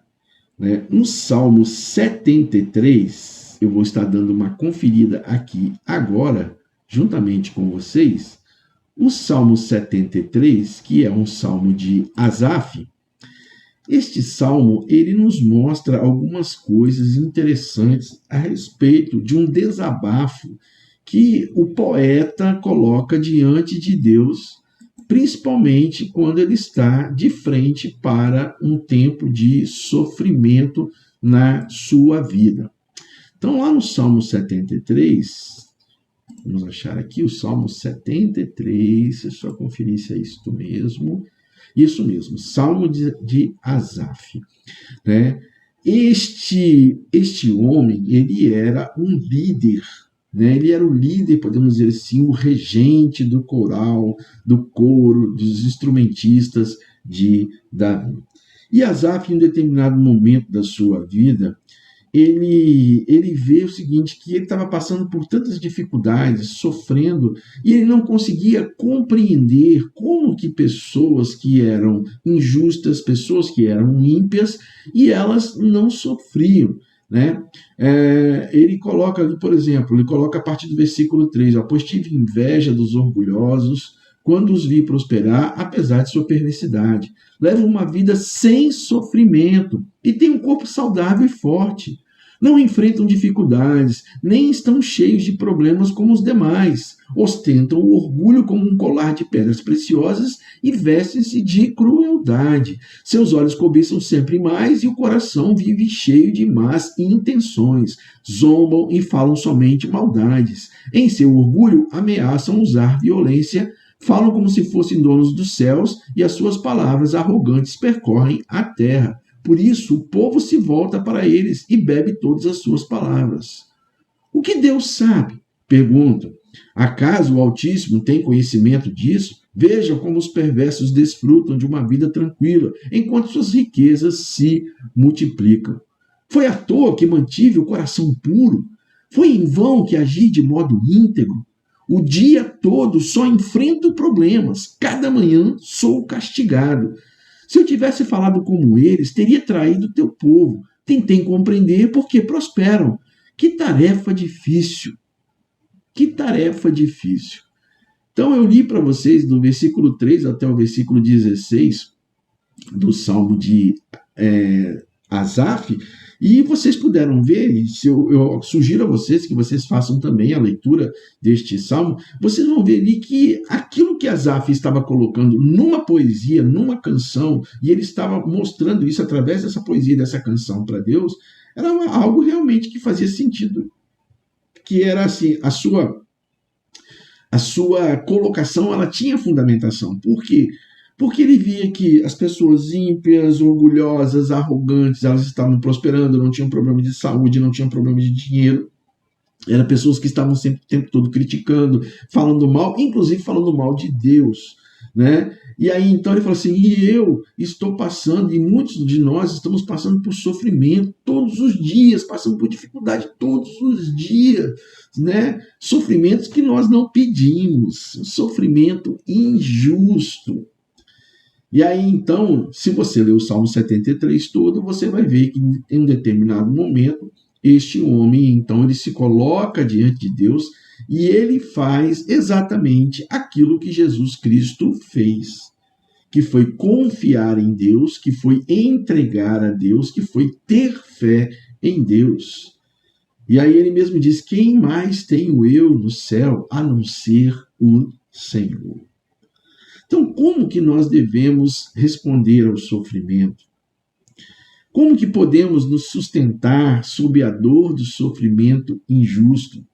A: né, no Salmo 73, eu vou estar dando uma conferida aqui agora, juntamente com vocês, o Salmo 73, que é um salmo de Asaf. Este salmo, ele nos mostra algumas coisas interessantes a respeito de um desabafo que o poeta coloca diante de Deus, principalmente quando ele está de frente para um tempo de sofrimento na sua vida. Então, lá no Salmo 73, vamos achar aqui o Salmo 73, deixa eu só conferir se é isso mesmo. Isso mesmo, Salmo de Asaf, né? Este homem, ele era um líder, né? Ele era o líder, podemos dizer assim, o regente do coral, do coro, dos instrumentistas de Davi. E Asaf, em um determinado momento da sua vida, ele vê o seguinte, que ele estava passando por tantas dificuldades, sofrendo, e ele não conseguia compreender como que pessoas que eram injustas, pessoas que eram ímpias, e elas não sofriam, né? Ele coloca ali, por exemplo, ele coloca a partir do versículo 3, ó, pois tive inveja dos orgulhosos, quando os vi prosperar, apesar de sua perversidade. Levam uma vida sem sofrimento e têm um corpo saudável e forte. Não enfrentam dificuldades, nem estão cheios de problemas como os demais. Ostentam o orgulho como um colar de pedras preciosas e vestem-se de crueldade. Seus olhos cobiçam sempre mais e o coração vive cheio de más intenções. Zombam e falam somente maldades. Em seu orgulho, ameaçam usar violência. Falam como se fossem donos dos céus e as suas palavras arrogantes percorrem a terra. Por isso, o povo se volta para eles e bebe todas as suas palavras. O que Deus sabe? Perguntam. Acaso o Altíssimo tem conhecimento disso? Vejam como os perversos desfrutam de uma vida tranquila, enquanto suas riquezas se multiplicam. Foi à toa que mantive o coração puro? Foi em vão que agi de modo íntegro? O dia todo só enfrento problemas. Cada manhã sou castigado. Se eu tivesse falado como eles, teria traído teu povo. Tentei compreender porque prosperam. Que tarefa difícil. Que tarefa difícil. Então eu li para vocês do versículo 3 até o versículo 16 do Salmo de Asaf, e vocês puderam ver, e eu sugiro a vocês que vocês façam também a leitura deste salmo, vocês vão ver ali que aquilo que Asaf estava colocando numa poesia, numa canção, e ele estava mostrando isso através dessa poesia, dessa canção para Deus, era algo realmente que fazia sentido, que era assim, a sua colocação, ela tinha fundamentação. Por quê? Porque ele via que as pessoas ímpias, orgulhosas, arrogantes, elas estavam prosperando, não tinham problema de saúde, não tinham problema de dinheiro. Eram pessoas que estavam sempre o tempo todo criticando, falando mal, inclusive falando mal de Deus, né? E aí então ele falou assim, e eu estou passando, e muitos de nós estamos passando por sofrimento todos os dias, passando por dificuldade todos os dias, né? Sofrimentos que nós não pedimos, sofrimento injusto. E aí, então, se você ler o Salmo 73 todo, você vai ver que em um determinado momento, este homem, então, ele se coloca diante de Deus e ele faz exatamente aquilo que Jesus Cristo fez, que foi confiar em Deus, que foi entregar a Deus, que foi ter fé em Deus. E aí ele mesmo diz, quem mais tenho eu no céu a não ser o Senhor? Então, como que nós devemos responder ao sofrimento? Como que podemos nos sustentar sob a dor do sofrimento injusto?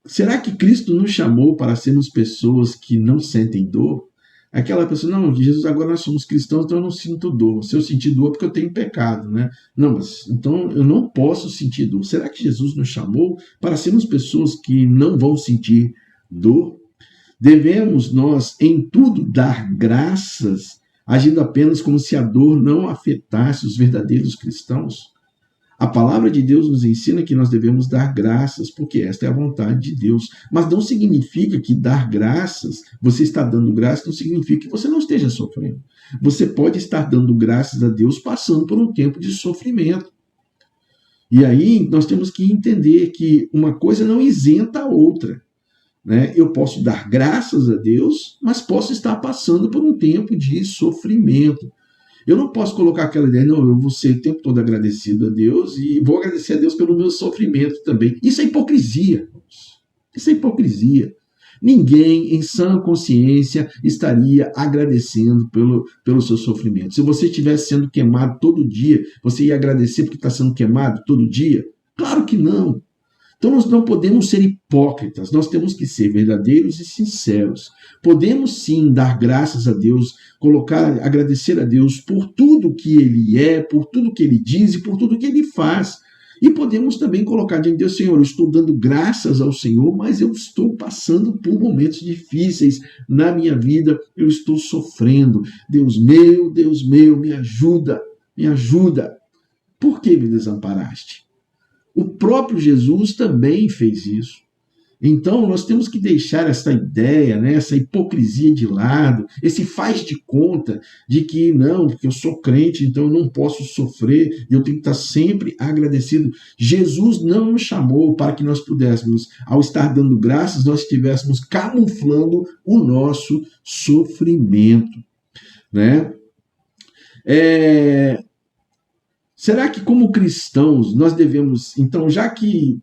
A: Será que Cristo nos chamou para sermos pessoas que não sentem dor? Aquela pessoa, não, Jesus, agora nós somos cristãos, então eu não sinto dor. Se eu sentir dor, é porque eu tenho pecado, né? Não, mas então eu não posso sentir dor. Será que Jesus nos chamou para sermos pessoas que não vão sentir dor? Devemos nós, em tudo, dar graças, agindo apenas como se a dor não afetasse os verdadeiros cristãos? A palavra de Deus nos ensina que nós devemos dar graças, porque esta é a vontade de Deus. Mas não significa que dar graças, você está dando graças, não significa que você não esteja sofrendo. Você pode estar dando graças a Deus passando por um tempo de sofrimento. E aí nós temos que entender que uma coisa não isenta a outra. Né? Eu posso dar graças a Deus, mas posso estar passando por um tempo de sofrimento. Eu não posso colocar aquela ideia, não, eu vou ser o tempo todo agradecido a Deus e vou agradecer a Deus pelo meu sofrimento também. Isso é hipocrisia. Isso é hipocrisia. Ninguém, em sã consciência, estaria agradecendo pelo seu sofrimento. Se você estivesse sendo queimado todo dia, você ia agradecer porque está sendo queimado todo dia? Claro que não. Então nós não podemos ser hipócritas, nós temos que ser verdadeiros e sinceros. Podemos sim dar graças a Deus, agradecer a Deus por tudo que Ele é, por tudo que Ele diz e por tudo que Ele faz. E podemos também colocar diante de Deus, Senhor, eu estou dando graças ao Senhor, mas eu estou passando por momentos difíceis na minha vida, eu estou sofrendo. Deus meu, me ajuda, me ajuda. Por que me desamparaste? O próprio Jesus também fez isso. Então, nós temos que deixar essa ideia, né, essa hipocrisia de lado, esse faz de conta de que, não, porque eu sou crente, então eu não posso sofrer, eu tenho que estar sempre agradecido. Jesus não nos chamou para que nós pudéssemos, ao estar dando graças, nós estivéssemos camuflando o nosso sofrimento. Né? Será que, como cristãos, nós devemos, então, já que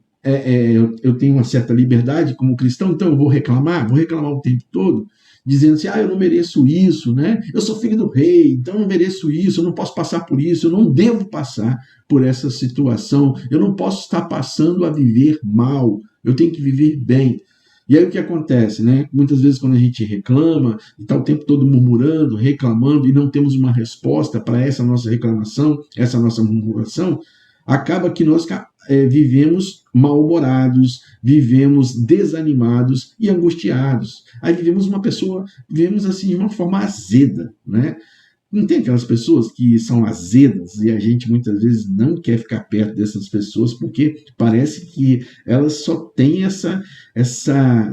A: eu tenho uma certa liberdade como cristão, então eu vou reclamar o tempo todo, dizendo assim, eu não mereço isso, né? Eu sou filho do rei, então eu não mereço isso, eu não posso passar por isso, eu não devo passar por essa situação, eu não posso estar passando a viver mal, eu tenho que viver bem. E aí o que acontece, né? Muitas vezes quando a gente reclama, está o tempo todo murmurando, reclamando, e não temos uma resposta para essa nossa reclamação, essa nossa murmuração, acaba que nós vivemos mal-humorados, vivemos desanimados e angustiados. Aí vivemos assim de uma forma azeda, né? Não tem aquelas pessoas que são azedas e a gente muitas vezes não quer ficar perto dessas pessoas porque parece que elas só têm essa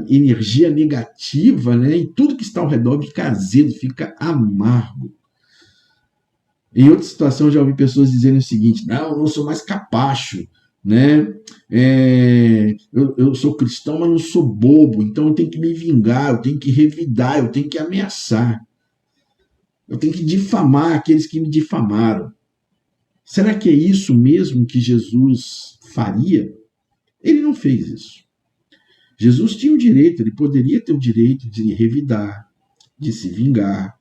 A: energia negativa, né? E tudo que está ao redor fica azedo, fica amargo. Em outra situação, já ouvi pessoas dizendo o seguinte, eu não sou mais capacho, né? Eu sou cristão, mas não sou bobo, então eu tenho que me vingar, eu tenho que revidar, eu tenho que ameaçar. Eu tenho que difamar aqueles que me difamaram. Será que é isso mesmo que Jesus faria? Ele não fez isso. Jesus tinha o direito, ele poderia ter o direito de revidar, de se vingar,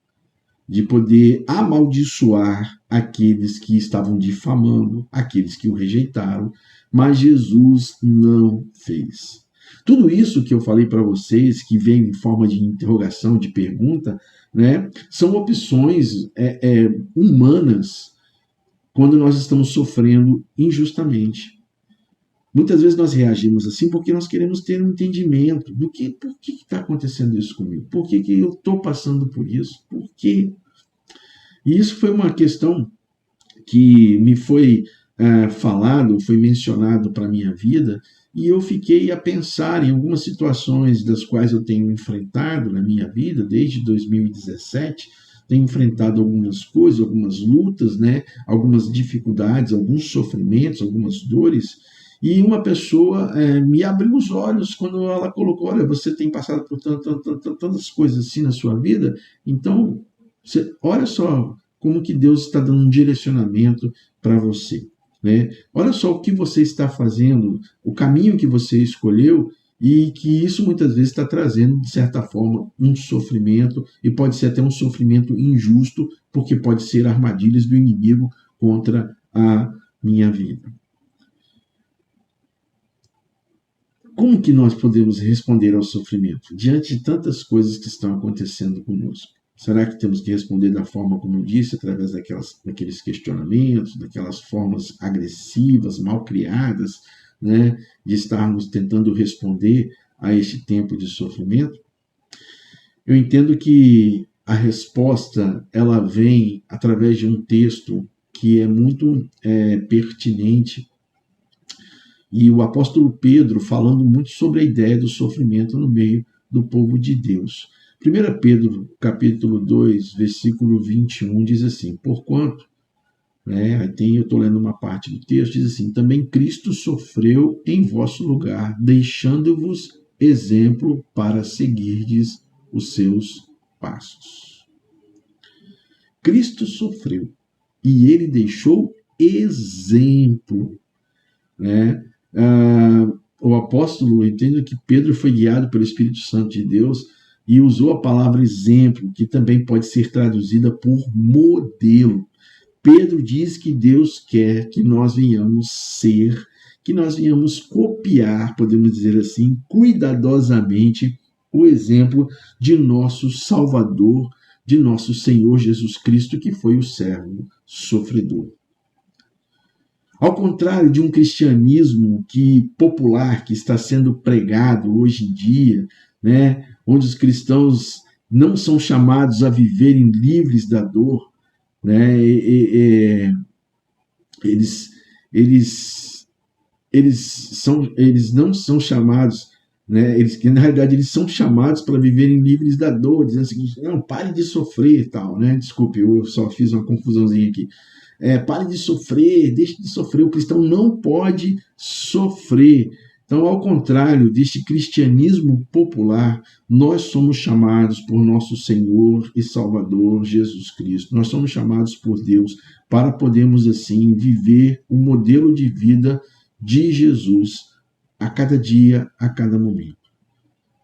A: de poder amaldiçoar aqueles que estavam difamando, aqueles que o rejeitaram, mas Jesus não fez. Tudo isso que eu falei para vocês, que vem em forma de interrogação, de pergunta, né, são opções humanas quando nós estamos sofrendo injustamente. Muitas vezes nós reagimos assim porque nós queremos ter um entendimento do que, por que está acontecendo isso comigo? Por que eu estou passando por isso? Por quê? E isso foi uma questão que me foi falado, foi mencionado para a minha vida, e eu fiquei a pensar em algumas situações das quais eu tenho enfrentado na minha vida desde 2017, tenho enfrentado algumas coisas, algumas lutas, né, algumas dificuldades, alguns sofrimentos, algumas dores. E uma pessoa me abriu os olhos quando ela colocou, olha, você tem passado por tantas coisas assim na sua vida, então, olha só como que Deus está dando um direcionamento para você. Né? Olha só o que você está fazendo, o caminho que você escolheu, e que isso muitas vezes está trazendo, de certa forma, um sofrimento, e pode ser até um sofrimento injusto, porque pode ser armadilhas do inimigo contra a minha vida. Como que nós podemos responder ao sofrimento diante de tantas coisas que estão acontecendo conosco? Será que temos que responder da forma como eu disse, através daqueles questionamentos, daquelas formas agressivas, mal criadas, né, de estarmos tentando responder a este tempo de sofrimento? Eu entendo que a resposta ela vem através de um texto que é muito pertinente. E o apóstolo Pedro falando muito sobre a ideia do sofrimento no meio do povo de Deus. 1 Pedro, capítulo 2, versículo 21, diz assim, porquanto, eu estou lendo uma parte do texto, diz assim, também Cristo sofreu em vosso lugar, deixando-vos exemplo para seguirdes os seus passos. Cristo sofreu e ele deixou exemplo, né? O apóstolo, entende que Pedro foi guiado pelo Espírito Santo de Deus e usou a palavra exemplo, que também pode ser traduzida por modelo. Pedro diz que Deus quer que nós venhamos ser, que nós venhamos copiar, podemos dizer assim, cuidadosamente, o exemplo de nosso Salvador, de nosso Senhor Jesus Cristo, que foi o servo sofredor. Ao contrário de um cristianismo popular que está sendo pregado hoje em dia, né, onde os cristãos não são chamados a viverem livres da dor, né, eles não são chamados, né, na realidade eles são chamados para viverem livres da dor, dizendo o seguinte, não, pare de sofrer e tal, né? Desculpe, eu só fiz uma confusãozinha aqui. Pare de sofrer, deixe de sofrer. O cristão não pode sofrer. Então, ao contrário deste cristianismo popular, nós somos chamados por nosso Senhor e Salvador Jesus Cristo. Nós somos chamados por Deus para podermos, assim, viver o modelo de vida de Jesus a cada dia, a cada momento.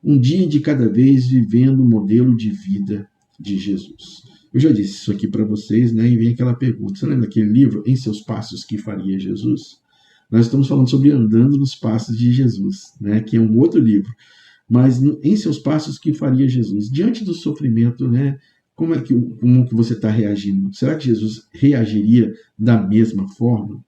A: Um dia de cada vez vivendo o modelo de vida de Jesus. Eu já disse isso aqui para vocês, né? E vem aquela pergunta. Você lembra daquele livro, Em Seus Passos, que faria Jesus? Nós estamos falando sobre Andando nos Passos de Jesus, né? Que é um outro livro. Mas Em Seus Passos, que faria Jesus? Diante do sofrimento, né? Como que você está reagindo? Será que Jesus reagiria da mesma forma?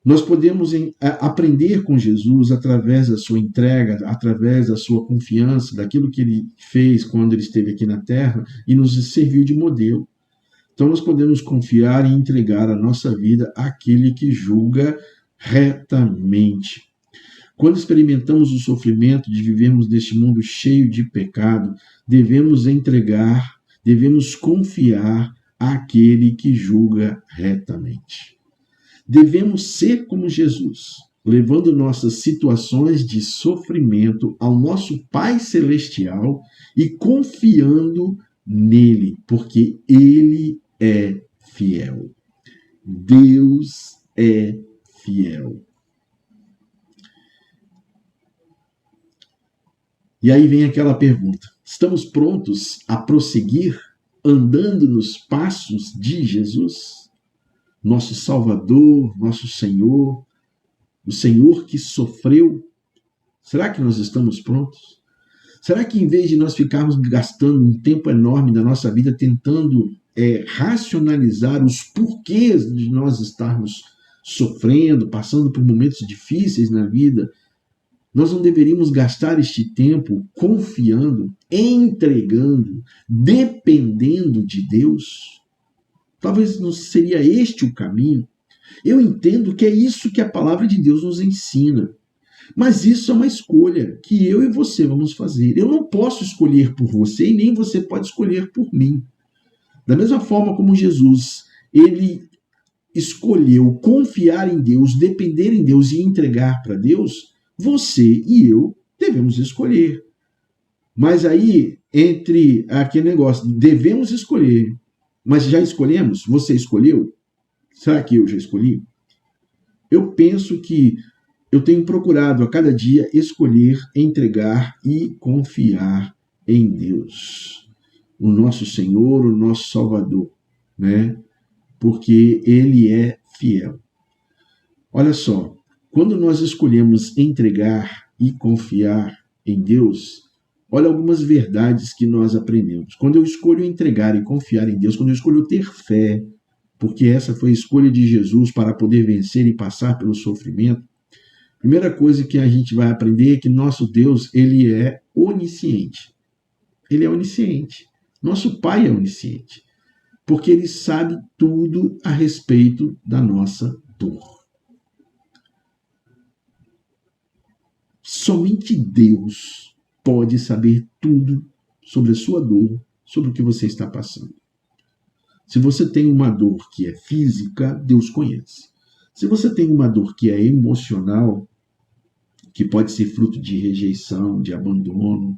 A: Nós podemos aprender com Jesus através da sua entrega, através da sua confiança, daquilo que ele fez quando ele esteve aqui na Terra e nos serviu de modelo. Então nós podemos confiar e entregar a nossa vida àquele que julga retamente. Quando experimentamos o sofrimento de vivermos neste mundo cheio de pecado, devemos confiar àquele que julga retamente. Devemos ser como Jesus, levando nossas situações de sofrimento ao nosso Pai Celestial e confiando nele, porque ele é fiel. Deus é fiel. E aí vem aquela pergunta: estamos prontos a prosseguir andando nos passos de Jesus? Nosso Salvador, nosso Senhor, o Senhor que sofreu. Será que nós estamos prontos? Será que em vez de nós ficarmos gastando um tempo enorme da nossa vida tentando racionalizar os porquês de nós estarmos sofrendo, passando por momentos difíceis na vida, nós não deveríamos gastar este tempo confiando, entregando, dependendo de Deus? Talvez não seria este o caminho. Eu entendo que é isso que a palavra de Deus nos ensina. Mas isso é uma escolha que eu e você vamos fazer. Eu não posso escolher por você e nem você pode escolher por mim. Da mesma forma como Jesus, ele escolheu confiar em Deus, depender em Deus e entregar para Deus, você e eu devemos escolher. Mas aí, entre aquele negócio, devemos escolher, mas já escolhemos? Você escolheu? Será que eu já escolhi? Eu penso que eu tenho procurado a cada dia escolher, entregar e confiar em Deus, o nosso Senhor, o nosso Salvador, né? Porque Ele é fiel. Olha só, quando nós escolhemos entregar e confiar em Deus, olha algumas verdades que nós aprendemos. Quando eu escolho entregar e confiar em Deus, quando eu escolho ter fé, porque essa foi a escolha de Jesus para poder vencer e passar pelo sofrimento, a primeira coisa que a gente vai aprender é que nosso Deus, ele é onisciente. Ele é onisciente. Nosso Pai é onisciente, porque ele sabe tudo a respeito da nossa dor. Somente Deus pode saber tudo sobre a sua dor, sobre o que você está passando. Se você tem uma dor que é física, Deus conhece. Se você tem uma dor que é emocional, que pode ser fruto de rejeição, de abandono,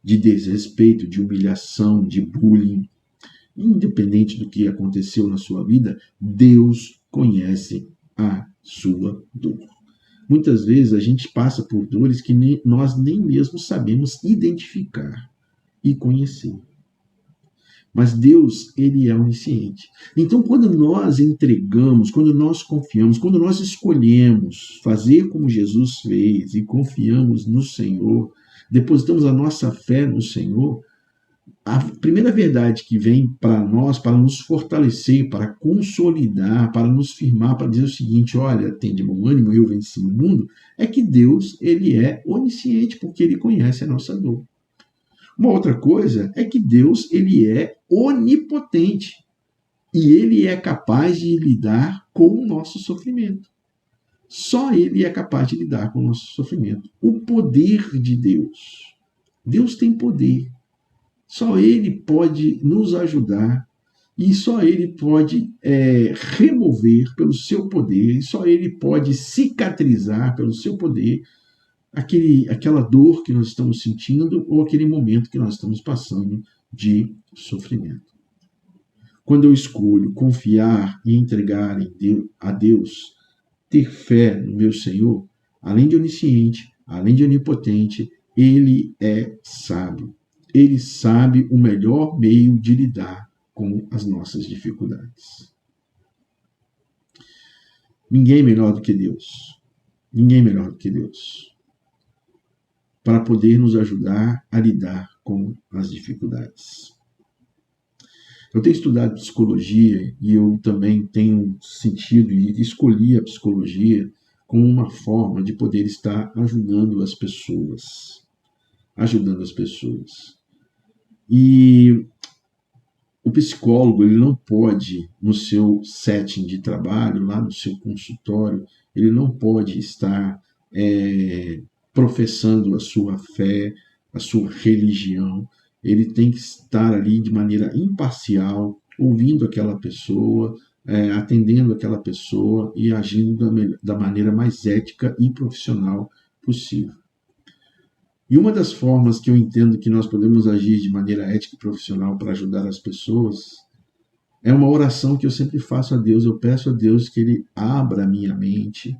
A: de desrespeito, de humilhação, de bullying, independente do que aconteceu na sua vida, Deus conhece a sua dor. Muitas vezes a gente passa por dores que nós nem mesmo sabemos identificar e conhecer. Mas Deus, ele é onisciente. Então, quando nós entregamos, quando nós confiamos, quando nós escolhemos fazer como Jesus fez e confiamos no Senhor, depositamos a nossa fé no Senhor, a primeira verdade que vem para nós, para nos fortalecer, para consolidar, para nos firmar, para dizer o seguinte: olha, tem de bom ânimo, eu venci o mundo, é que Deus, ele é onisciente, porque ele conhece a nossa dor. Uma outra coisa é que Deus, ele é onipotente e ele é capaz de lidar com o nosso sofrimento. Só ele é capaz de lidar com o nosso sofrimento. O poder de Deus. Deus tem poder. Só ele pode nos ajudar e só ele pode remover pelo seu poder, e só ele pode cicatrizar pelo seu poder aquela dor que nós estamos sentindo ou aquele momento que nós estamos passando de sofrimento. Quando eu escolho confiar e entregar a Deus, ter fé no meu Senhor, além de onisciente, além de onipotente, ele é sábio. Ele sabe o melhor meio de lidar com as nossas dificuldades. Ninguém melhor do que Deus. Ninguém melhor do que Deus para poder nos ajudar a lidar com as dificuldades. Eu tenho estudado psicologia e eu também tenho sentido e escolhi a psicologia como uma forma de poder estar ajudando as pessoas. E o psicólogo, ele não pode, no seu setting de trabalho, lá no seu consultório, ele não pode estar professando a sua fé, a sua religião. Ele tem que estar ali de maneira imparcial, ouvindo aquela pessoa, atendendo aquela pessoa e agindo da maneira mais ética e profissional possível. E uma das formas que eu entendo que nós podemos agir de maneira ética e profissional para ajudar as pessoas É uma oração que eu sempre faço a Deus. Eu peço a Deus que Ele abra a minha mente,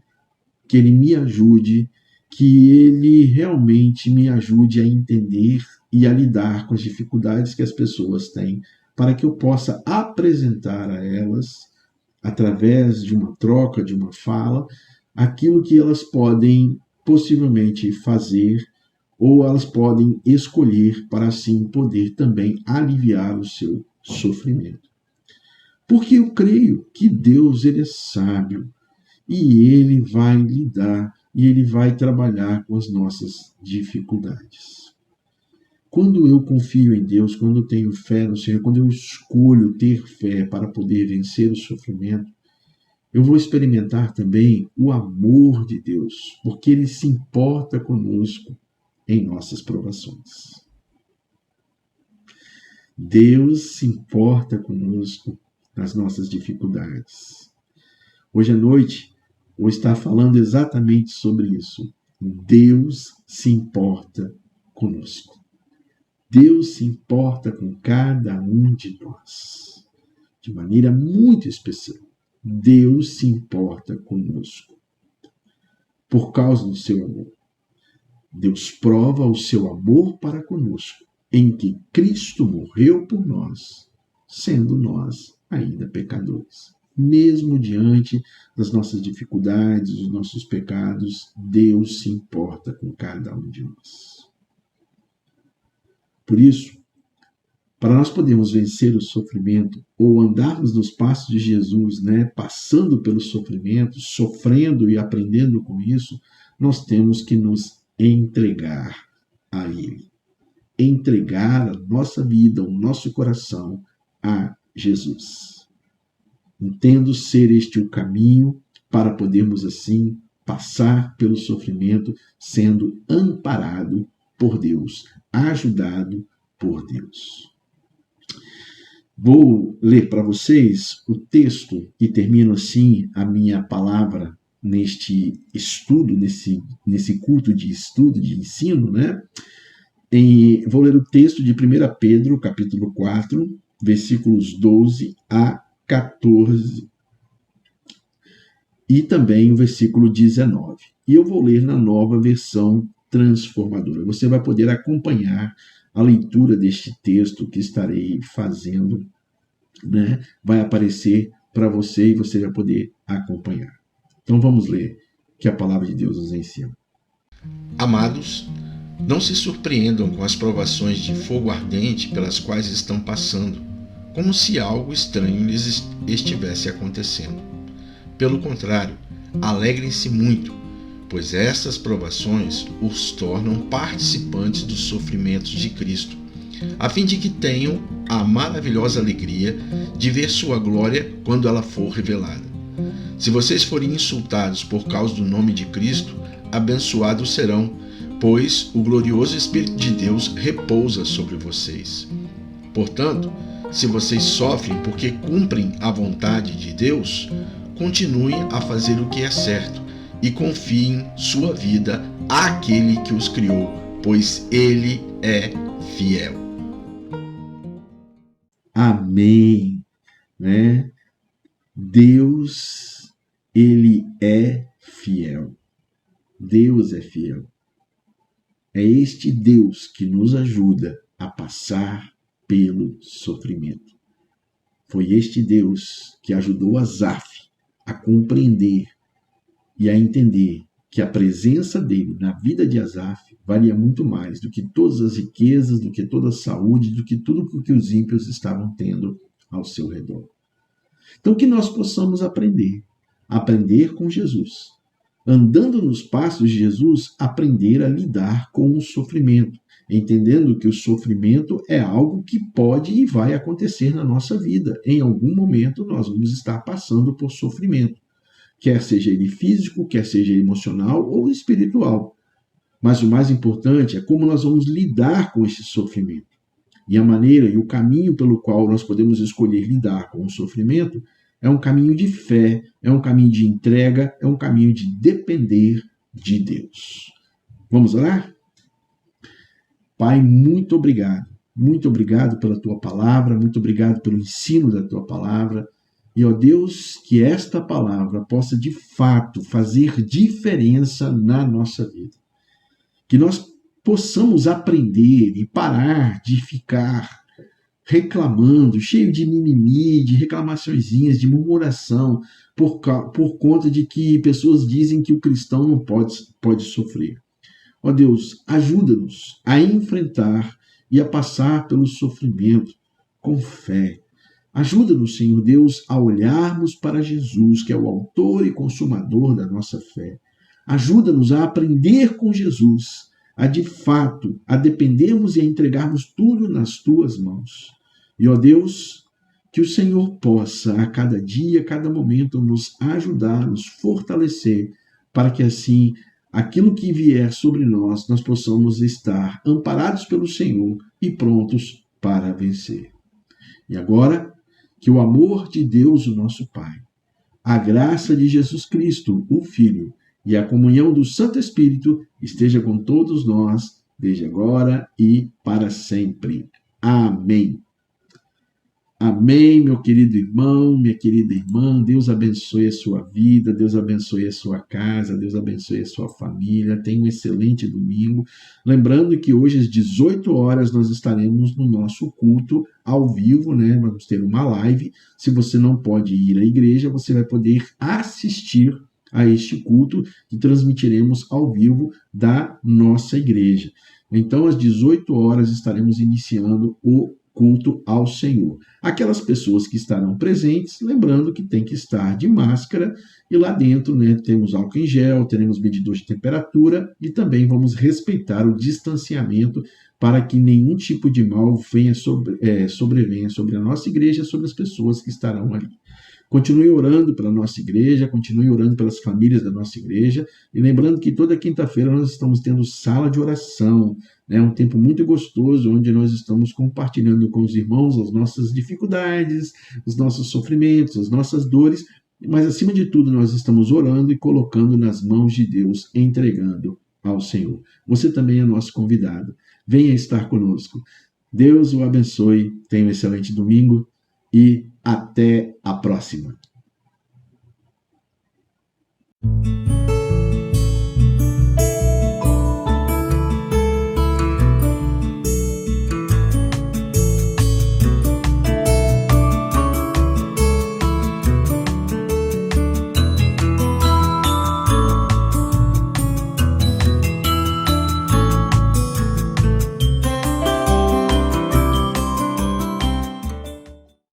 A: que Ele me ajude, que Ele realmente me ajude a entender e a lidar com as dificuldades que as pessoas têm, para que eu possa apresentar a elas, através de uma troca, de uma fala, aquilo que elas podem possivelmente fazer ou elas podem escolher para assim poder também aliviar o seu sofrimento. Porque eu creio que Deus, Ele é sábio e Ele vai lidar e Ele vai trabalhar com as nossas dificuldades. Quando eu confio em Deus, quando eu tenho fé no Senhor, quando eu escolho ter fé para poder vencer o sofrimento, eu vou experimentar também o amor de Deus, porque Ele se importa conosco em nossas provações. Deus se importa conosco nas nossas dificuldades. Hoje à noite, vou estar falando exatamente sobre isso. Deus se importa conosco. Deus se importa com cada um de nós, de maneira muito especial. Deus se importa conosco por causa do seu amor. Deus prova o seu amor para conosco, em que Cristo morreu por nós, sendo nós ainda pecadores. Mesmo diante das nossas dificuldades, dos nossos pecados, Deus se importa com cada um de nós. Por isso, para nós podermos vencer o sofrimento ou andarmos nos passos de Jesus, passando pelo sofrimento, sofrendo e aprendendo com isso, nós temos que nos entregar a Ele. Entregar a nossa vida, o nosso coração a Jesus. Entendo ser este o caminho para podermos assim passar pelo sofrimento sendo amparado por Deus, ajudado por Deus. Vou ler para vocês o texto e termino assim a minha palavra neste estudo, nesse culto de estudo, de ensino, vou ler o texto de 1 Pedro, capítulo 4, versículos 12 a 14, e também o versículo 19. E eu vou ler na nova versão transformadora. Você vai poder acompanhar a leitura deste texto que estarei fazendo, vai aparecer para você e você vai poder acompanhar. Então vamos ler que a palavra de Deus nos ensina.
D: Amados, não se surpreendam com as provações de fogo ardente pelas quais estão passando, como se algo estranho lhes estivesse acontecendo. Pelo contrário, alegrem-se muito, pois essas provações os tornam participantes dos sofrimentos de Cristo, a fim de que tenham a maravilhosa alegria de ver sua glória quando ela for revelada. Se vocês forem insultados por causa do nome de Cristo, abençoados serão, pois o glorioso Espírito de Deus repousa sobre vocês. Portanto, se vocês sofrem porque cumprem a vontade de Deus, continuem a fazer o que é certo e confiem sua vida àquele que os criou, pois Ele é fiel.
A: Amém. Deus, Ele é fiel. Deus é fiel. É este Deus que nos ajuda a passar pelo sofrimento. Foi este Deus que ajudou Asaf a compreender e a entender que a presença dele na vida de Asaf valia muito mais do que todas as riquezas, do que toda a saúde, do que tudo o que os ímpios estavam tendo ao seu redor. Então que nós possamos aprender com Jesus. Andando nos passos de Jesus, aprender a lidar com o sofrimento, entendendo que o sofrimento é algo que pode e vai acontecer na nossa vida. Em algum momento nós vamos estar passando por sofrimento, quer seja ele físico, quer seja emocional ou espiritual. Mas o mais importante é como nós vamos lidar com esse sofrimento. E a maneira e o caminho pelo qual nós podemos escolher lidar com o sofrimento é um caminho de fé, é um caminho de entrega, é um caminho de depender de Deus. Vamos orar? Pai, muito obrigado muito obrigado pela tua palavra, muito obrigado pelo ensino da tua palavra. E, ó Deus, que esta palavra possa de fato fazer diferença na nossa vida. Que nós possamos aprender e parar de ficar reclamando, cheio de mimimi, de reclamaçõezinhas, de murmuração, por conta de que pessoas dizem que o cristão não pode sofrer. Ó Deus, ajuda-nos a enfrentar e a passar pelo sofrimento com fé. Ajuda-nos, Senhor Deus, a olharmos para Jesus, que é o autor e consumador da nossa fé. Ajuda-nos a aprender com Jesus, a de fato, a dependermos e a entregarmos tudo nas tuas mãos. E, ó Deus, que o Senhor possa, a cada dia, a cada momento, nos ajudar, nos fortalecer, para que assim, aquilo que vier sobre nós, nós possamos estar amparados pelo Senhor e prontos para vencer. E agora, que o amor de Deus, o nosso Pai, a graça de Jesus Cristo, o Filho, e a comunhão do Santo Espírito esteja com todos nós, desde agora e para sempre. Amém. Amém, meu querido irmão, minha querida irmã. Deus abençoe a sua vida, Deus abençoe a sua casa, Deus abençoe a sua família. Tenha um excelente domingo. Lembrando que hoje às 18 horas nós estaremos no nosso culto ao vivo, né? Vamos ter uma live. Se você não pode ir à igreja, você vai poder assistir a este culto que transmitiremos ao vivo da nossa igreja. Então, às 18 horas estaremos iniciando o culto ao Senhor. Aquelas pessoas que estarão presentes, lembrando que tem que estar de máscara, e lá dentro, né, temos álcool em gel, teremos medidor de temperatura e também vamos respeitar o distanciamento para que nenhum tipo de mal venha sobrevenha sobre a nossa igreja, sobre as pessoas que estarão ali. Continue orando pela nossa igreja, continue orando pelas famílias da nossa igreja, e lembrando que toda quinta-feira nós estamos tendo sala de oração, né? Um tempo muito gostoso, onde nós estamos compartilhando com os irmãos as nossas dificuldades, os nossos sofrimentos, as nossas dores, mas acima de tudo nós estamos orando e colocando nas mãos de Deus, entregando ao Senhor. Você também é nosso convidado. Venha estar conosco. Deus o abençoe, tenha um excelente domingo e até a próxima.